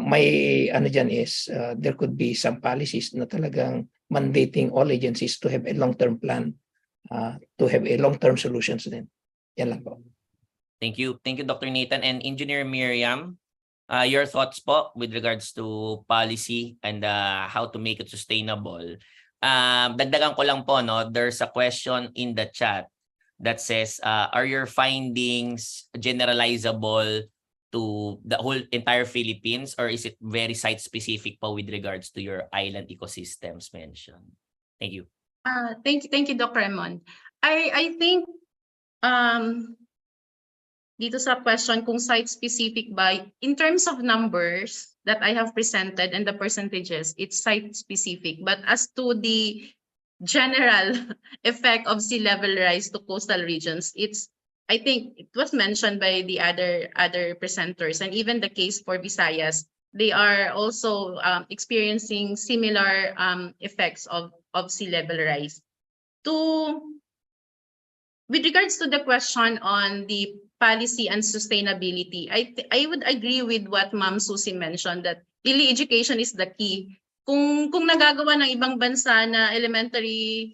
may ano dyan is there could be some policies na talagang mandating all agencies to have a long-term plan, to have a long-term solutions din. Yan lang po. Thank you. Thank you, Dr. Nathan. And Engineer Miriam, your thoughts po with regards to policy and how to make it sustainable. Dagdagan ko lang po, no, there's a question in the chat that says, are your findings generalizable to the whole entire Philippines, or is it very site-specific po with regards to your island ecosystems mentioned? Thank you. Thank you, Dr. Raymond. I think dito sa question kung site-specific ba, in terms of numbers that I have presented and the percentages, it's site-specific. But as to the general effect of sea level rise to coastal regions, I think it was mentioned by the other presenters, and even the case for Visayas, they are also experiencing similar effects of sea level rise. With regards to the question on the policy and sustainability, I would agree with what Ma'am Susie mentioned, that really education is the key. Kung nagagawa ng ibang bansa na elementary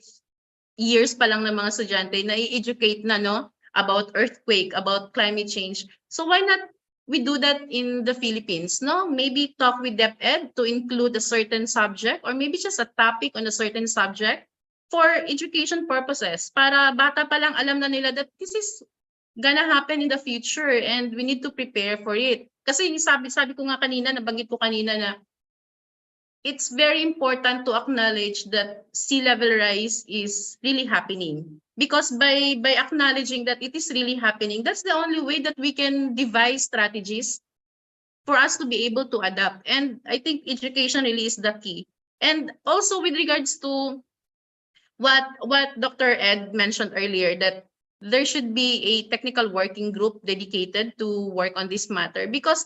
years pa lang ng mga estudyante na i-educate na about earthquake, about climate change, so why not we do that in the Philippines? Maybe talk with DepEd to include a certain subject, or maybe just a topic on a certain subject for education purposes, para bata pa lang alam na nila that this is gonna happen in the future and we need to prepare for it. Kasi sabi ko nga kanina, nabanggit ko kanina na it's very important to acknowledge that sea level rise is really happening. Because by acknowledging that it is really happening, that's the only way that we can devise strategies for us to be able to adapt. And I think education really is the key. And also with regards to what Dr. Ed mentioned earlier, that there should be a technical working group dedicated to work on this matter, because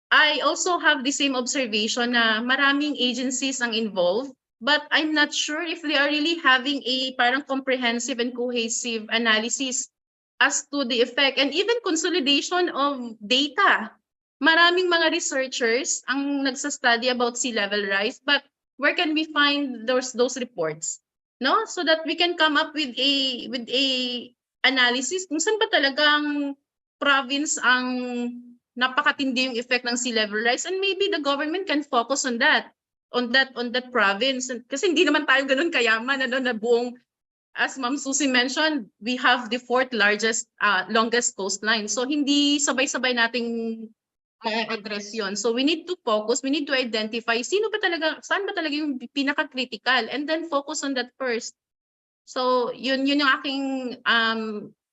I also have the same observation na maraming agencies ang involved, but I'm not sure if they are really having a parang comprehensive and cohesive analysis as to the effect and even consolidation of data. Maraming mga researchers ang nagsa-study about sea level rise, but where can we find those reports? So that we can come up with a analysis kung saan ba talagang province ang napakatindi yung effect ng sea level rise, and maybe the government can focus on that province. Kasi hindi naman tayo ganun kayaman na buong, as Ma'am Susie mentioned, we have the fourth largest longest coastline. So hindi sabay-sabay nating address yon. So we need to focus, we need to identify saan ba talaga yung pinaka-critical, and then focus on that first. So yun yung aking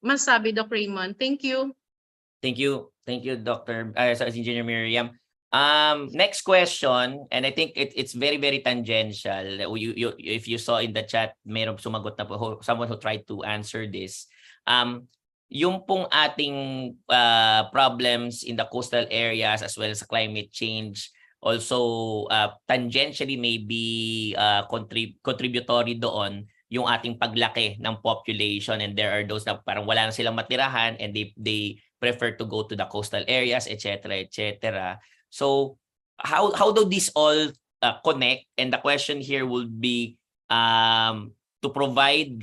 masabi, Dr. Raymond. Thank you. Thank you, Dr. Engineer Miriam. Next question, and I think it's very, very tangential. If you saw in the chat, mayroong sumagot na po, someone who tried to answer this. Yung pong ating problems in the coastal areas as well as climate change, also tangentially maybe contributory doon yung ating paglaki ng population, and there are those na parang wala na silang matirahan and they prefer to go to the coastal areas, etc., etc. So how do these all connect? And the question here would be, to provide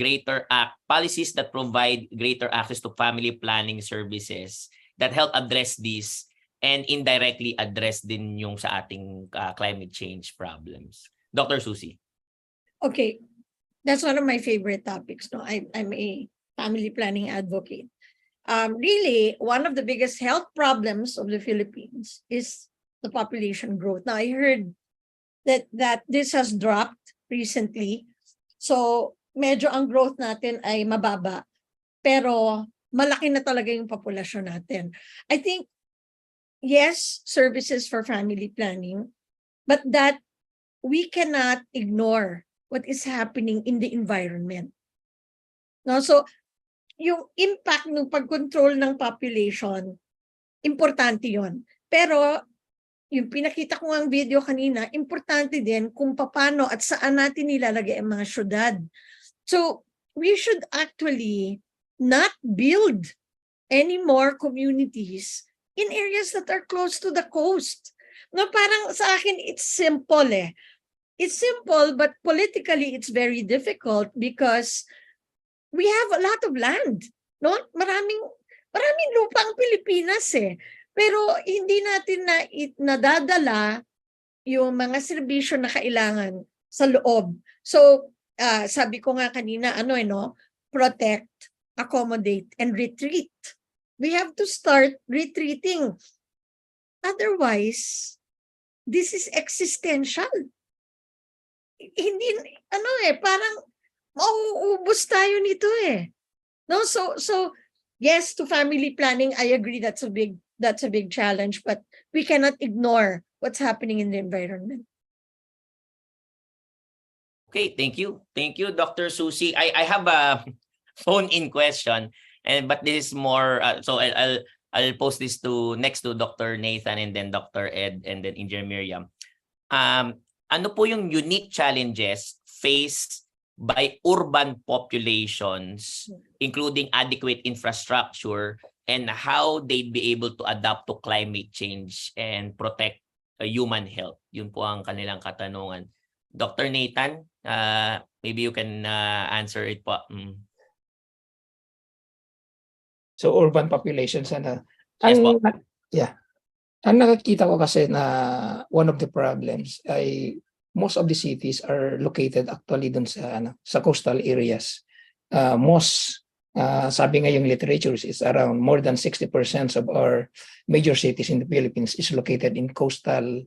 policies that provide greater access to family planning services that help address this and indirectly address din yung sa ating climate change problems. Dr. Susie. Okay, that's one of my favorite topics. No, I'm a family planning advocate. Really, one of the biggest health problems of the Philippines is the population growth. Now, I heard that this has dropped recently. So, medyo ang growth natin ay mababa. Pero, malaki na talaga yung populasyon natin. I think, yes, services for family planning, but that we cannot ignore what is happening in the environment. No, so yung impact ng pag-control ng population, importante yon. Pero yung pinakita ko ang video kanina, importante din kung paano at saan natin nilalagay ang mga syudad. So we should actually not build any more communities in areas that are close to the coast. No, parang sa akin, it's simple eh. It's simple, but politically, it's very difficult because we have a lot of land. No? Maraming lupa ang Pilipinas eh. Pero hindi natin nadadala yung mga serbisyo na kailangan sa loob. So, sabi ko nga kanina, protect, accommodate, and retreat. We have to start retreating. Otherwise, this is existential. Hindi, parang mauubos tayo nito eh. No, so yes, to family planning, I agree that's a big challenge, but we cannot ignore what's happening in the environment. Okay, thank you. Thank you, Dr. Susie. I have a phone-in question, but this is more, so I'll post this next to Dr. Nathan and then Dr. Ed and then Engineer Miriam. Ano po yung unique challenges faced by urban populations, including adequate infrastructure, and how they'd be able to adapt to climate change and protect human health? Yun po ang kanilang katanungan. Dr. Nathan, maybe you can answer it po. So urban populations, Yes po. Ang nakikita ko kasi na one of the problems ay most of the cities are located actually dun sa coastal areas. Sabi nga yung literature is around more than 60% of our major cities in the Philippines is located in coastal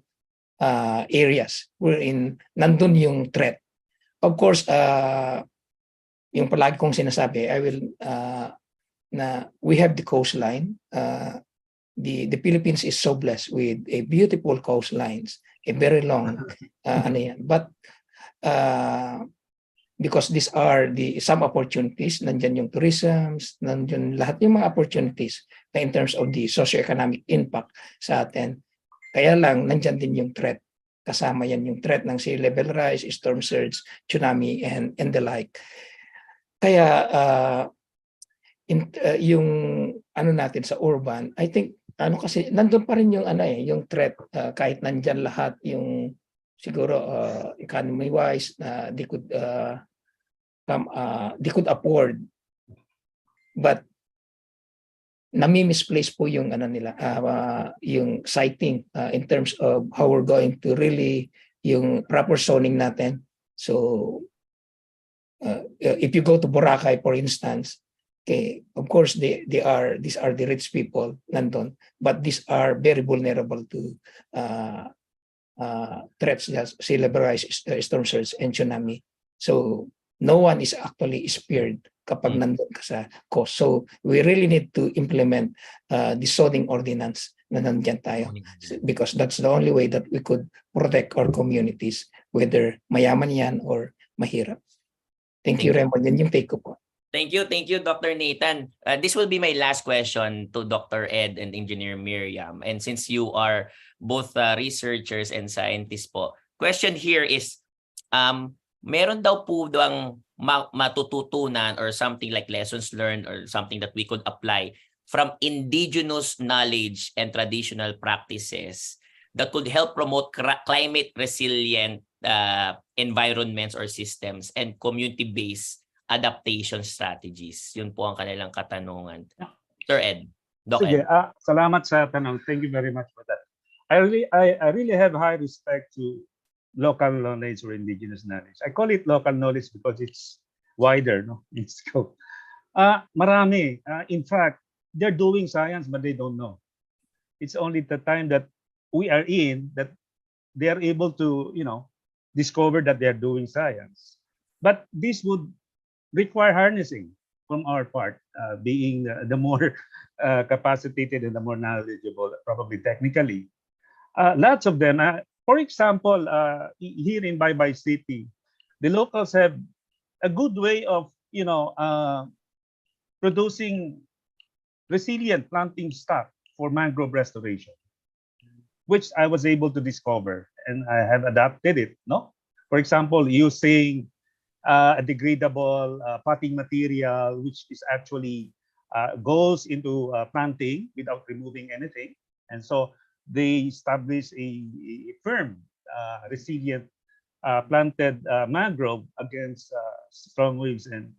areas wherein nandun yung threat. Of course, yung palagi kong sinasabi, we have the coastline. The Philippines is so blessed with a beautiful coastlines, a very long but because these are some opportunities, nandyan yung tourism, nandyan lahat yung mga opportunities na in terms of the socioeconomic impact sa atin. Kaya lang nandyan din yung threat. Kasama yan yung threat ng sea level rise, storm surge, tsunami, and the like. Kaya yung natin sa urban, I think kasi nandun pa rin yung yung threat kahit nandyan lahat yung siguro economy wise they could afford, but nami-misplace po yung yung siting in terms of how we're going to really yung proper zoning natin. So if you go to Boracay, for instance, okay, of course these are the rich people nandun, but these are very vulnerable to threats as sea level rise, storm surge, and tsunami. So no one is actually spared kapag nandun ka sa coast. So we really need to implement the zoning ordinance na nandyan tayo, because that's the only way that we could protect our communities, whether mayaman yan or mahirap. Thank you, Raymond. Yan yung take ko po. Thank you, Dr. Nathan. This will be my last question to Dr. Ed and Engineer Miriam. And since you are both researchers and scientists po, question here is, meron daw po ang matututunan or something like lessons learned or something that we could apply from indigenous knowledge and traditional practices that could help promote climate resilient environments or systems and community-based adaptation strategies? Yun po ang kanilang katanungan. Sir Ed, Doc Sige, Ed. salamat sa tanong. Thank you very much for that. I really have high respect to local knowledge or indigenous knowledge. I call it local knowledge because it's wider, no, in scope. Marami. In fact, they're doing science, but they don't know. It's only the time that we are in that they are able to, discover that they are doing science. But this would require harnessing from our part, being the more capacitated and the more knowledgeable, probably technically. Lots of them. For example, here in Baybay City, the locals have a good way of, producing resilient planting stock for mangrove restoration, which I was able to discover, and I have adapted it. No, for example, using a degradable potting material, which is actually goes into planting without removing anything, and so they establish a firm, resilient planted mangrove against strong winds, and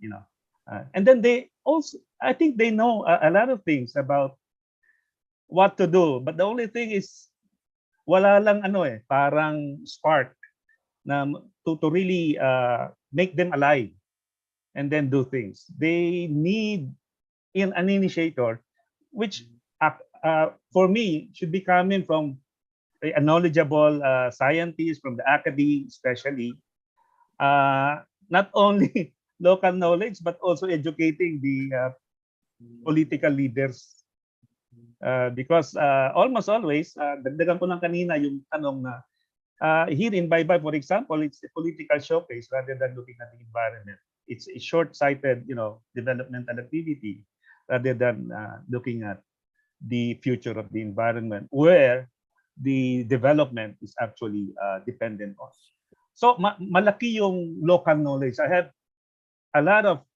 then they also, I think they know a lot of things about what to do, but the only thing is wala lang parang spark na to really make them alive and then do things. They need an initiator, which for me should be coming from a knowledgeable scientist from the academy, especially not only local knowledge but also educating the political leaders. Because almost always, dagdagan ko lang kanina yung tanong na here in Baybay, for example, it's a political showcase rather than looking at the environment. It's a short-sighted, developmental activity rather than looking at the future of the environment, where the development is actually dependent on. So malaki yung local knowledge. I have a lot of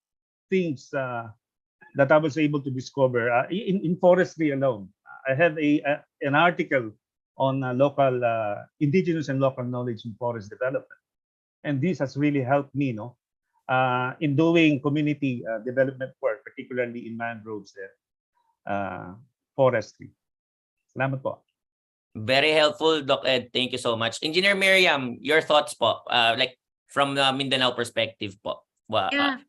things that I was able to discover in forestry alone. I have an article on local indigenous and local knowledge in forest development, and this has really helped me, in doing community development work, particularly in mangroves and forestry. Salamat po. Very helpful, Doc Ed. Thank you so much. Engineer Miriam, your thoughts po, like from the Mindanao perspective po. Yeah.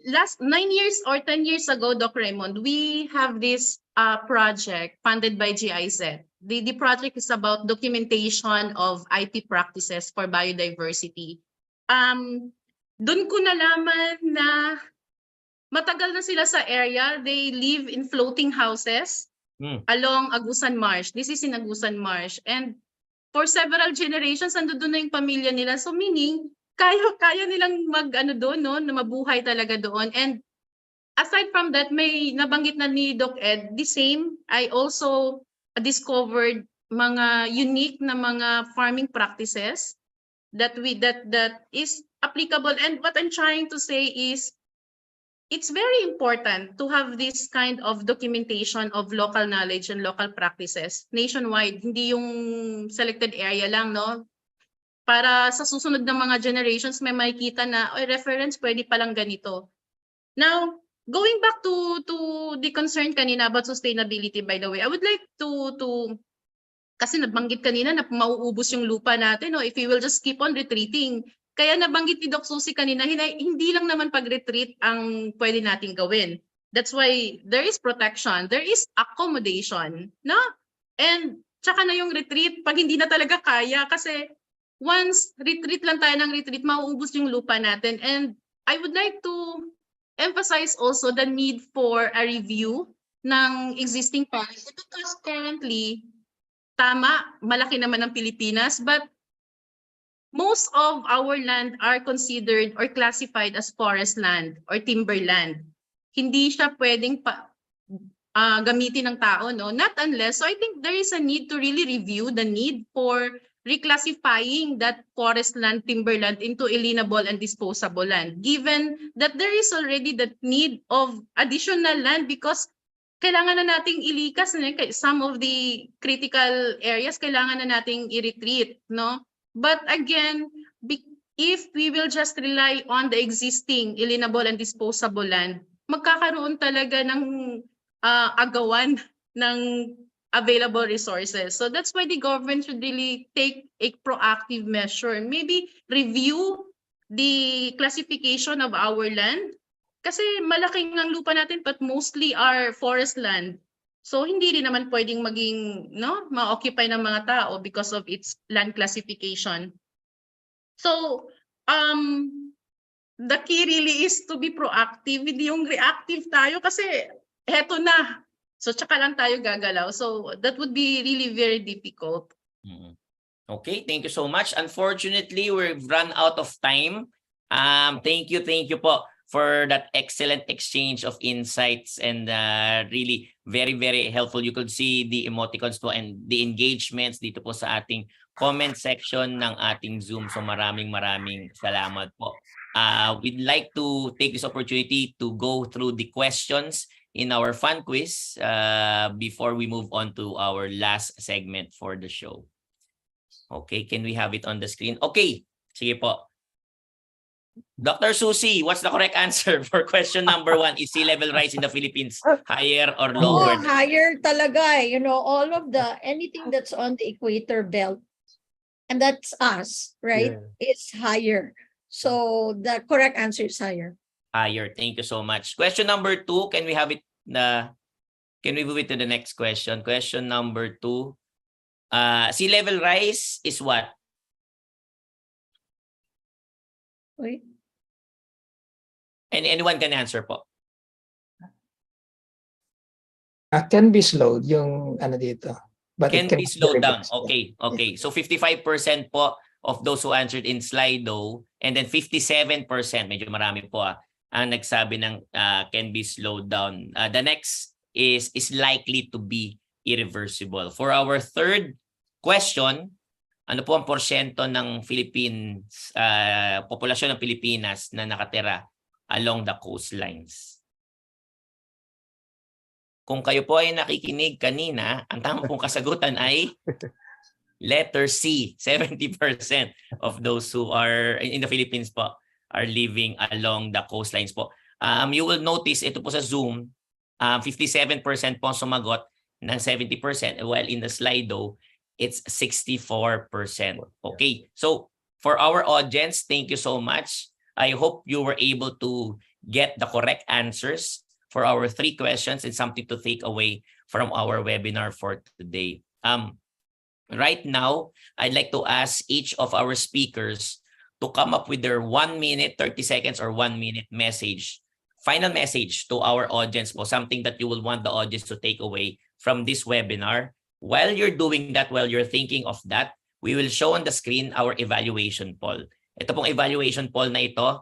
Last 9 years or 10 years ago, Doc Raymond, we have this project funded by GIZ. The project is about documentation of IP practices for biodiversity. Doon ko nalaman na matagal na sila sa area. They live in floating houses along Agusan Marsh. This is in Agusan Marsh. And for several generations, ando doon na yung pamilya nila. So meaning, kaya nilang doon, no, na mabuhay talaga doon. And aside from that, may nabanggit na ni Doc Ed, the same, I also discovered mga unique na mga farming practices that is applicable. And what I'm trying to say is, it's very important to have this kind of documentation of local knowledge and local practices nationwide, hindi yung selected area lang, no? Para sa susunod na mga generations may makikita na reference pwede palang ganito. Now, going back to the concern kanina about sustainability, by the way, I would like to kasi nabanggit kanina na mauubos yung lupa natin, no, if we will just keep on retreating. Kaya nabanggit ni Doc Susie kanina, hindi lang naman pag-retreat ang pwede nating gawin. That's why there is protection, there is accommodation, no? And tsaka na yung retreat pag hindi na talaga kaya, kasi once retreat lang tayo ng retreat, mauubos yung lupa natin. And I would like to emphasize also the need for a review ng existing policy, because currently, tama, malaki naman ang Pilipinas, but most of our land are considered or classified as forest land or timberland. Hindi siya pwedeng gamitin ng tao, no? Not unless, so I think there is a need to really review the need for reclassifying that forest land, timberland into alienable and disposable land, given that there is already the need of additional land, because kailangan na nating ilikas, some of the critical areas, kailangan na nating i-retreat, no? But again, if we will just rely on the existing alienable and disposable land, magkakaroon talaga ng agawan ng available resources. So that's why the government should really take a proactive measure. Maybe review the classification of our land. Kasi malaking ang lupa natin but mostly are forest land. So hindi rin naman pwedeng maging ma-occupy ng mga tao because of its land classification. So the key really is to be proactive, hindi yung reactive tayo kasi heto na. So tsaka lang tayo gagalaw. So that would be really very difficult. Okay, thank you so much. Unfortunately, we've run out of time. Thank you po for that excellent exchange of insights and really very, very helpful. You could see the emoticons po and the engagements dito po sa ating comment section ng ating Zoom. So maraming salamat po. We'd like to take this opportunity to go through the questions in our fun quiz before we move on to our last segment for the show. Okay, can we have it on the screen? Okay, sige po. Dr. Susie, what's the correct answer for question number 1? Is sea level rise in the Philippines higher or lower? Higher talaga. All of anything that's on the equator belt, and that's us, right? It's higher. So the correct answer is higher. Higher. Thank you so much. Question number 2, can we have it? Can we move it to the next question? Question number 2. Sea level rise is what? Wait. And anyone can answer po. Can be slowed yung dito. But Can it be slowed down. reversed. Okay. So 55% po of those who answered in Slido, and then 57%, medyo marami po ang nagsabi ng can be slowed down. The next is likely to be irreversible. For our third question, ano po ang porsyento ng Philippines, populasyon ng Pilipinas na nakatira along the coastlines? Kung kayo po ay nakikinig kanina, ang tamang pong kasagutan ay letter C. 70% of those who are in the Philippines po are living along the coastlines po. You will notice ito po sa Zoom, 57% po sumagot ng 70%, while in the Slido, it's 64%. Okay, so for our audience, thank you so much. I hope you were able to get the correct answers for our 3 questions and something to take away from our webinar for today. Right now, I'd like to ask each of our speakers to come up with their 1 minute, 30 seconds, or 1 minute message, final message to our audience po, something that you will want the audience to take away from this webinar. While you're doing that, while you're thinking of that, we will show on the screen our evaluation poll. Ito pong evaluation poll na ito,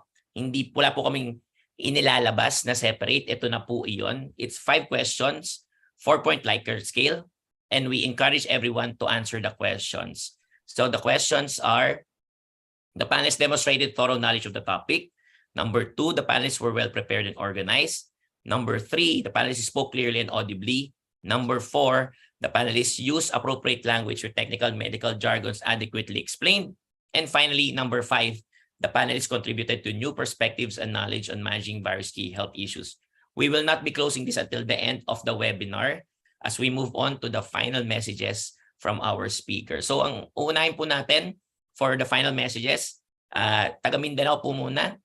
wala po kaming inilalabas na separate. Ito na po iyon. It's 5 questions, 4-point Likert scale, and we encourage everyone to answer the questions. So the questions are, the panelists demonstrated thorough knowledge of the topic. Number 2, the panelists were well prepared and organized. Number 3, the panelists spoke clearly and audibly. Number 4, the panelists used appropriate language with technical medical jargons adequately explained. And finally, number 5, the panelists contributed to new perspectives and knowledge on managing various key health issues. We will not be closing this until the end of the webinar as we move on to the final messages from our speakers. So ang uunahin po natin for the final messages, taga Mindanao po muna,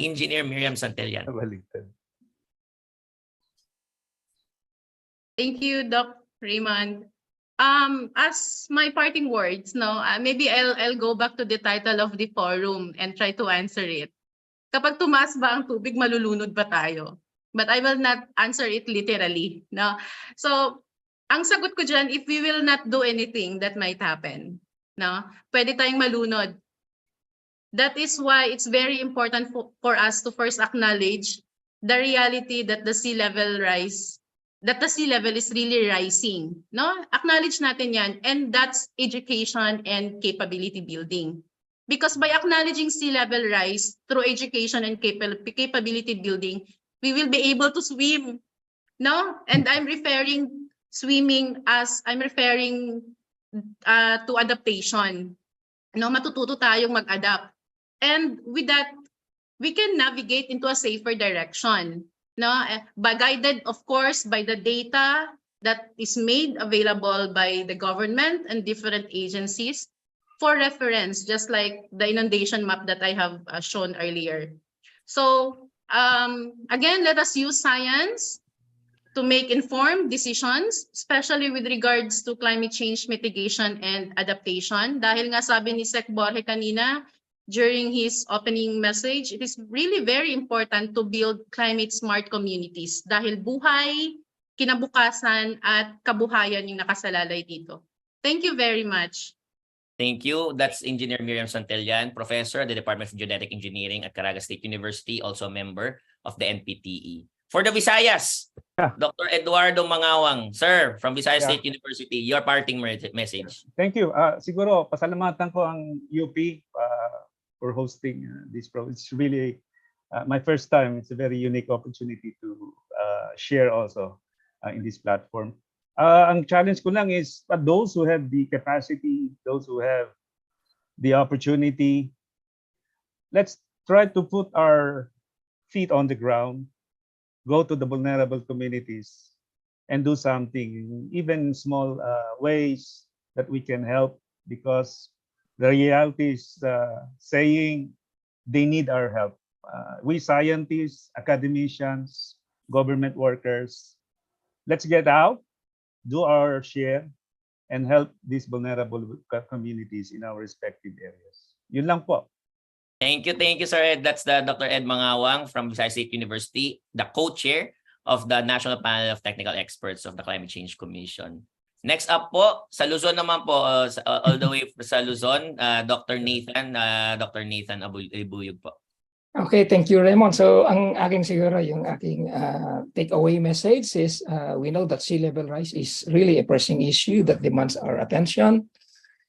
Engineer Miriam Santellan. Thank you, Doc Raymond. As my parting words, maybe I'll go back to the title of the forum and try to answer it. Kapag tumaas ba ang tubig, malulunod ba tayo? But I will not answer it literally. No? So, ang sagot ko dyan, if we will not do anything, that might happen. No? Pwede tayong malunod. That is why it's very important for us to first acknowledge the reality that the sea level is really rising. No? Acknowledge natin yan. And that's education and capability building. Because by acknowledging sea level rise through education and capability building, we will be able to swim. No? And I'm referring to adaptation. matututo tayong mag-adapt. And with that, we can navigate into a safer direction. Guided, of course, by the data that is made available by the government and different agencies for reference, just like the inundation map that I have shown earlier. So again, let us use science to make informed decisions, especially with regards to climate change mitigation and adaptation. Dahil nga sabi ni Sec. Borge kanina, during his opening message, it is really very important to build climate-smart communities dahil buhay, kinabukasan, at kabuhayan yung nakasalalay dito. Thank you very much. Thank you. That's Engineer Miriam Santillan, Professor at the Department of Genetic Engineering at Caraga State University, also a member of the NPTE. For the Visayas, Dr. Eduardo Mangawang, sir, from Visayas State University, your parting message. Thank you. Siguro, pasalamatan ko ang UP for hosting this program. It's really my first time. It's a very unique opportunity to share also in this platform. Ang challenge ko lang is those who have the capacity, those who have the opportunity, let's try to put our feet on the ground, go to the vulnerable communities and do something, even in small ways that we can help, because the reality is saying they need our help. We scientists, academicians, government workers, let's get out, do our share, and help these vulnerable communities in our respective areas. Yun lang po. Thank you, Sir Ed. That's the Dr. Ed Mangawang from Visayas State University, the co-chair of the National Panel of Technical Experts of the Climate Change Commission. Next up po, sa Luzon naman po, all the way sa Luzon, Dr. Nathan Abuyog po. Okay, thank you, Raymond. So, ang aking siguro, yung aking takeaway message is we know that sea level rise is really a pressing issue that demands our attention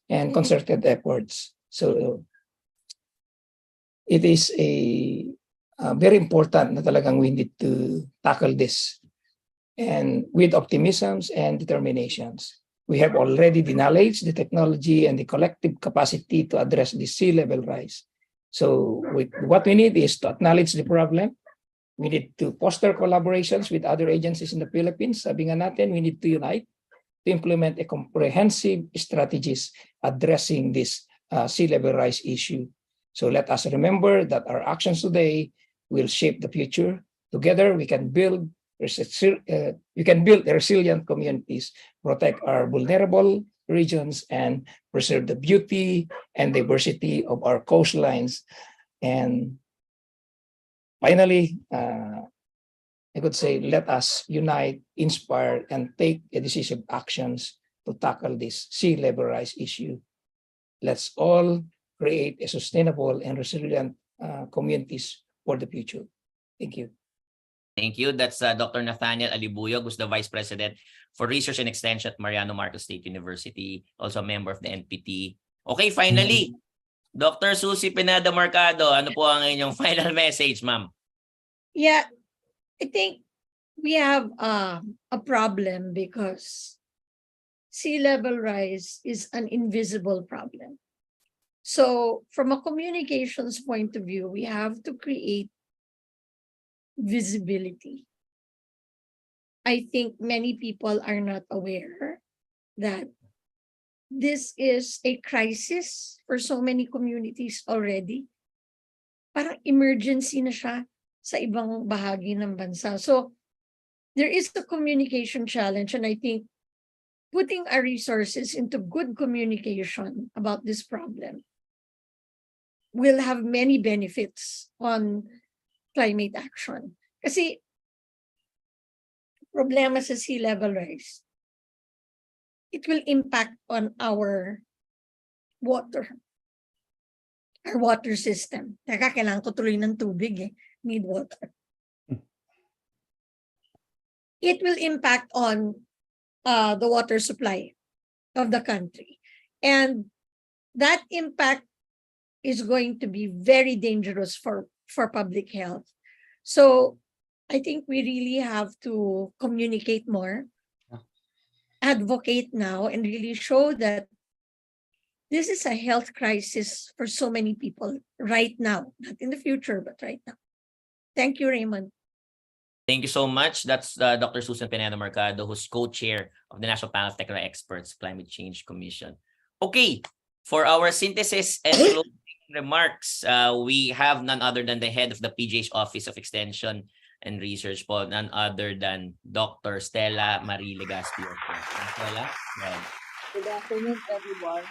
and concerted efforts. So, it is a very important na talagang we need to tackle this, and with optimisms and determinations. We have already the knowledge, the technology, and the collective capacity to address the sea level rise. So what we need is to acknowledge the problem. We need to foster collaborations with other agencies in the Philippines. Sabi nga natin, we need to unite to implement a comprehensive strategies addressing this sea level rise issue. So let us remember that our actions today will shape the future. Together, we can build resilient communities, protect our vulnerable regions, and preserve the beauty and diversity of our coastlines. And finally, I could say, let us unite, inspire, and take decisive actions to tackle this sea level rise issue. Let's all create a sustainable and resilient communities for the future. Thank you. Thank you. That's Dr. Nathaniel Alibuyog, who's the Vice President for Research and Extension at Mariano Marcos State University, also a member of the NPT. Okay, finally, Dr. Susie Pineda Mercado, ano po ang inyong final message, ma'am? Yeah, I think we have a problem because sea level rise is an invisible problem. So from a communications point of view, we have to create visibility. I think many people are not aware that this is a crisis for so many communities already. Parang emergency na siya sa ibang bahagi ng bansa. So there is a communication challenge, and I think putting our resources into good communication about this problem will have many benefits on climate action. Kasi problema sa sea level rise, it will impact on our water system. Teka, kailangan ko tuloy ng tubig eh. Need water. It will impact on the water supply of the country. And that impact is going to be very dangerous for public health. So I think we really have to communicate more, advocate now, and really show that this is a health crisis for so many people right now, not in the future, but right now. Thank you, Raymond. Thank you so much. That's Dr. Susan Pineda Mercado, who's co-chair of the National Panel of Technical Experts Climate Change Commission. Okay, for our synthesis and closing remarks, we have none other than the head of the PGH Office of Extension and Research po, none other than Dr. Stella Marie Legazpi. Stella, good afternoon, everyone.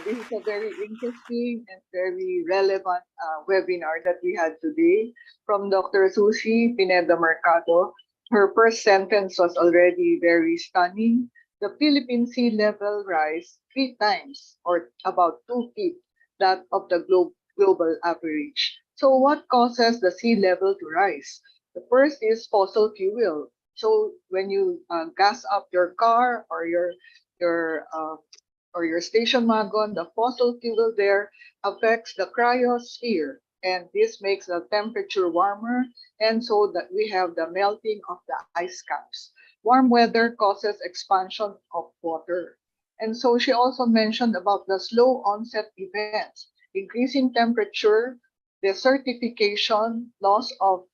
This is a very interesting and very relevant webinar that we had today from Dr. Susie Pineda Mercado. Her first sentence was already very stunning. The Philippine sea level rise 3 times, or about 2 feet, that of the global average. So what causes the sea level to rise? The first is fossil fuel. So when you gas up your car or your station wagon, the fossil fuel there affects the cryosphere, and this makes the temperature warmer, and so that we have the melting of the ice caps. Warm weather causes expansion of water. And so she also mentioned about the slow onset events, increasing temperature, desertification, loss of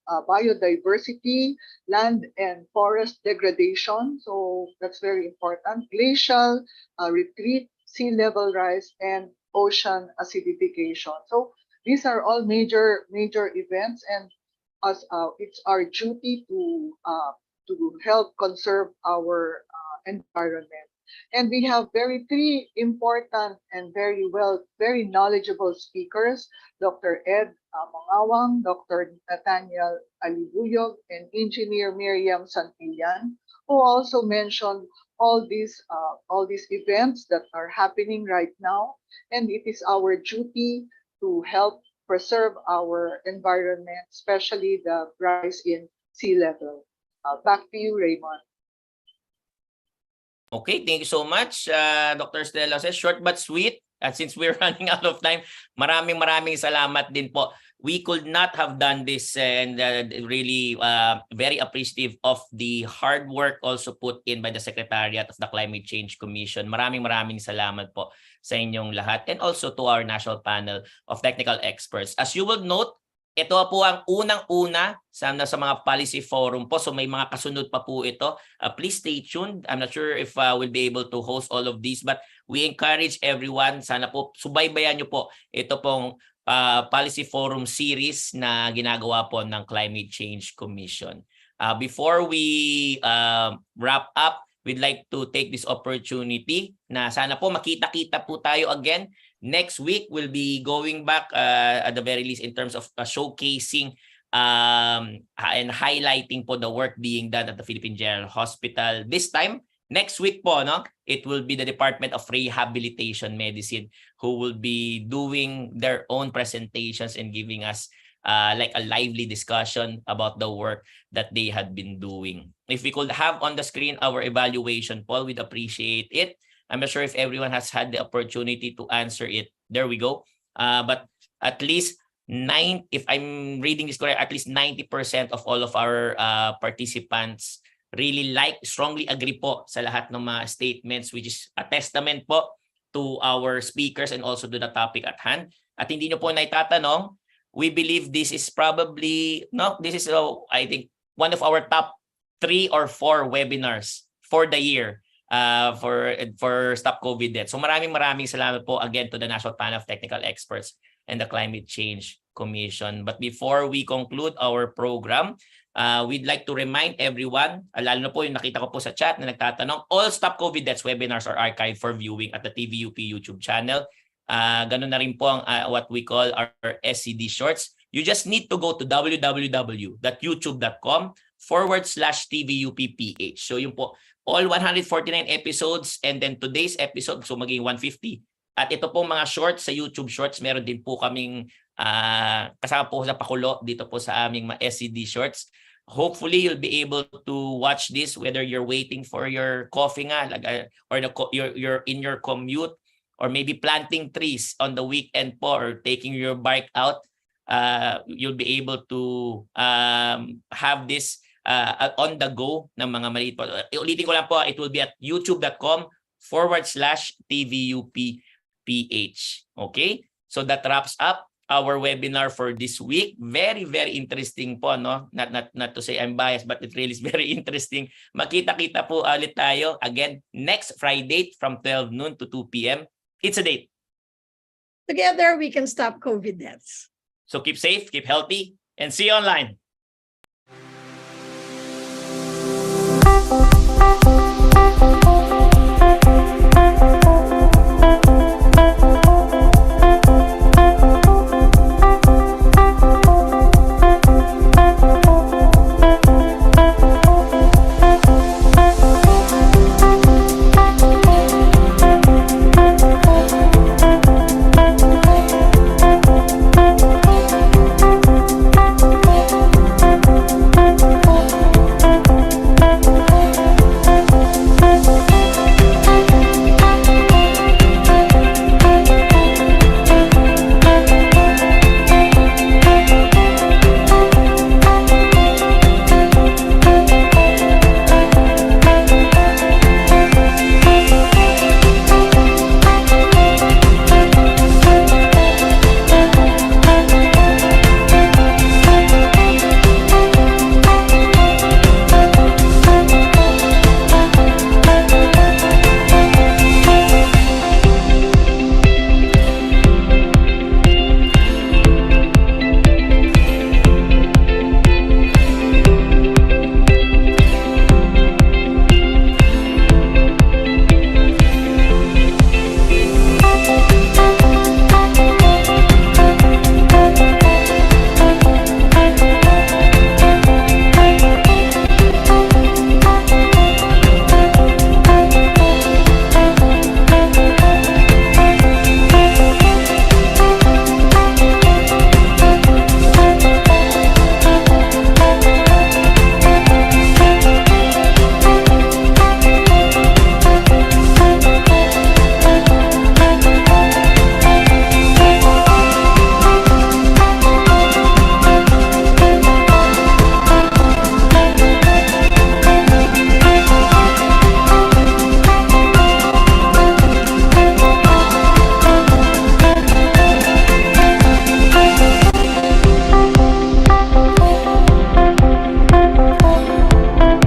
biodiversity, land and forest degradation. So that's very important. Glacial retreat, sea level rise, and ocean acidification. So these are all major events, and it's our duty to help conserve our environment. And we have 3 important and very knowledgeable speakers, Dr. Ed Mongawang, Dr. Nathaniel Alibuyog, and Engineer Miriam Santillan, who also mentioned all these events that are happening right now. And it is our duty to help preserve our environment, especially the rise in sea level. Back to you, Raymond. Okay, thank you so much, Dr. Stella. Short but sweet. At since we're running out of time, maraming salamat din po. We could not have done this, and really very appreciative of the hard work also put in by the Secretariat of the Climate Change Commission. Maraming salamat po sa inyong lahat, and also to our National Panel of Technical Experts. As you will note, ito po ang unang-una sa mga policy forum po. So may mga kasunod pa po ito. Please stay tuned. I'm not sure if we'll be able to host all of these, but we encourage everyone. Sana po subaybayan nyo po ito pong policy forum series na ginagawa po ng Climate Change Commission. Before we wrap up, we'd like to take this opportunity na sana po makita-kita po tayo again. Next week, we'll be going back at the very least in terms of showcasing and highlighting po the work being done at the Philippine General Hospital. This time, next week po, it will be the Department of Rehabilitation Medicine who will be doing their own presentations and giving us like a lively discussion about the work that they had been doing. If we could have on the screen our evaluation poll, we'd appreciate it. I'm not sure if everyone has had the opportunity to answer it. There we go. But at least if I'm reading this correct, at least 90% of all of our participants really strongly agree po sa lahat ng mga statements, which is a testament po to our speakers and also to the topic at hand. At hindi nyo po naitatanong, we believe this is probably, I think, one of our top 3 or 4 webinars for the year. For Stop COVID Death. So maraming salamat po again to the National Panel of Technical Experts and the Climate Change Commission. But before we conclude our program, we'd like to remind everyone, lalo na po yung nakita ko po sa chat na nagtatanong, all Stop COVID Deaths webinars are archived for viewing at the TVUP YouTube channel. Ganun na rin po ang what we call our SCD Shorts. You just need to go to www.youtube.com/TVUPPH. So yun po, all 149 episodes and then today's episode, so maging 150. At ito po mga shorts sa YouTube Shorts, meron din po kaming kasama po sa pakulo dito po sa aming SCD Shorts. Hopefully, you'll be able to watch this whether you're waiting for your coffee nga, or you're in your commute, or maybe planting trees on the weekend po, or taking your bike out. You'll be able to have this on the go ng mga maliit po. Ulitin ko lang po, it will be at youtube.com/TVUP Okay? So that wraps up our webinar for this week. Very, very interesting po, no? Not to say I'm biased, but it really is very interesting. Makita-kita po ulit tayo again next Friday from 12 noon to 2 p.m. It's a date. Together, we can stop COVID deaths. So keep safe, keep healthy, and see you online.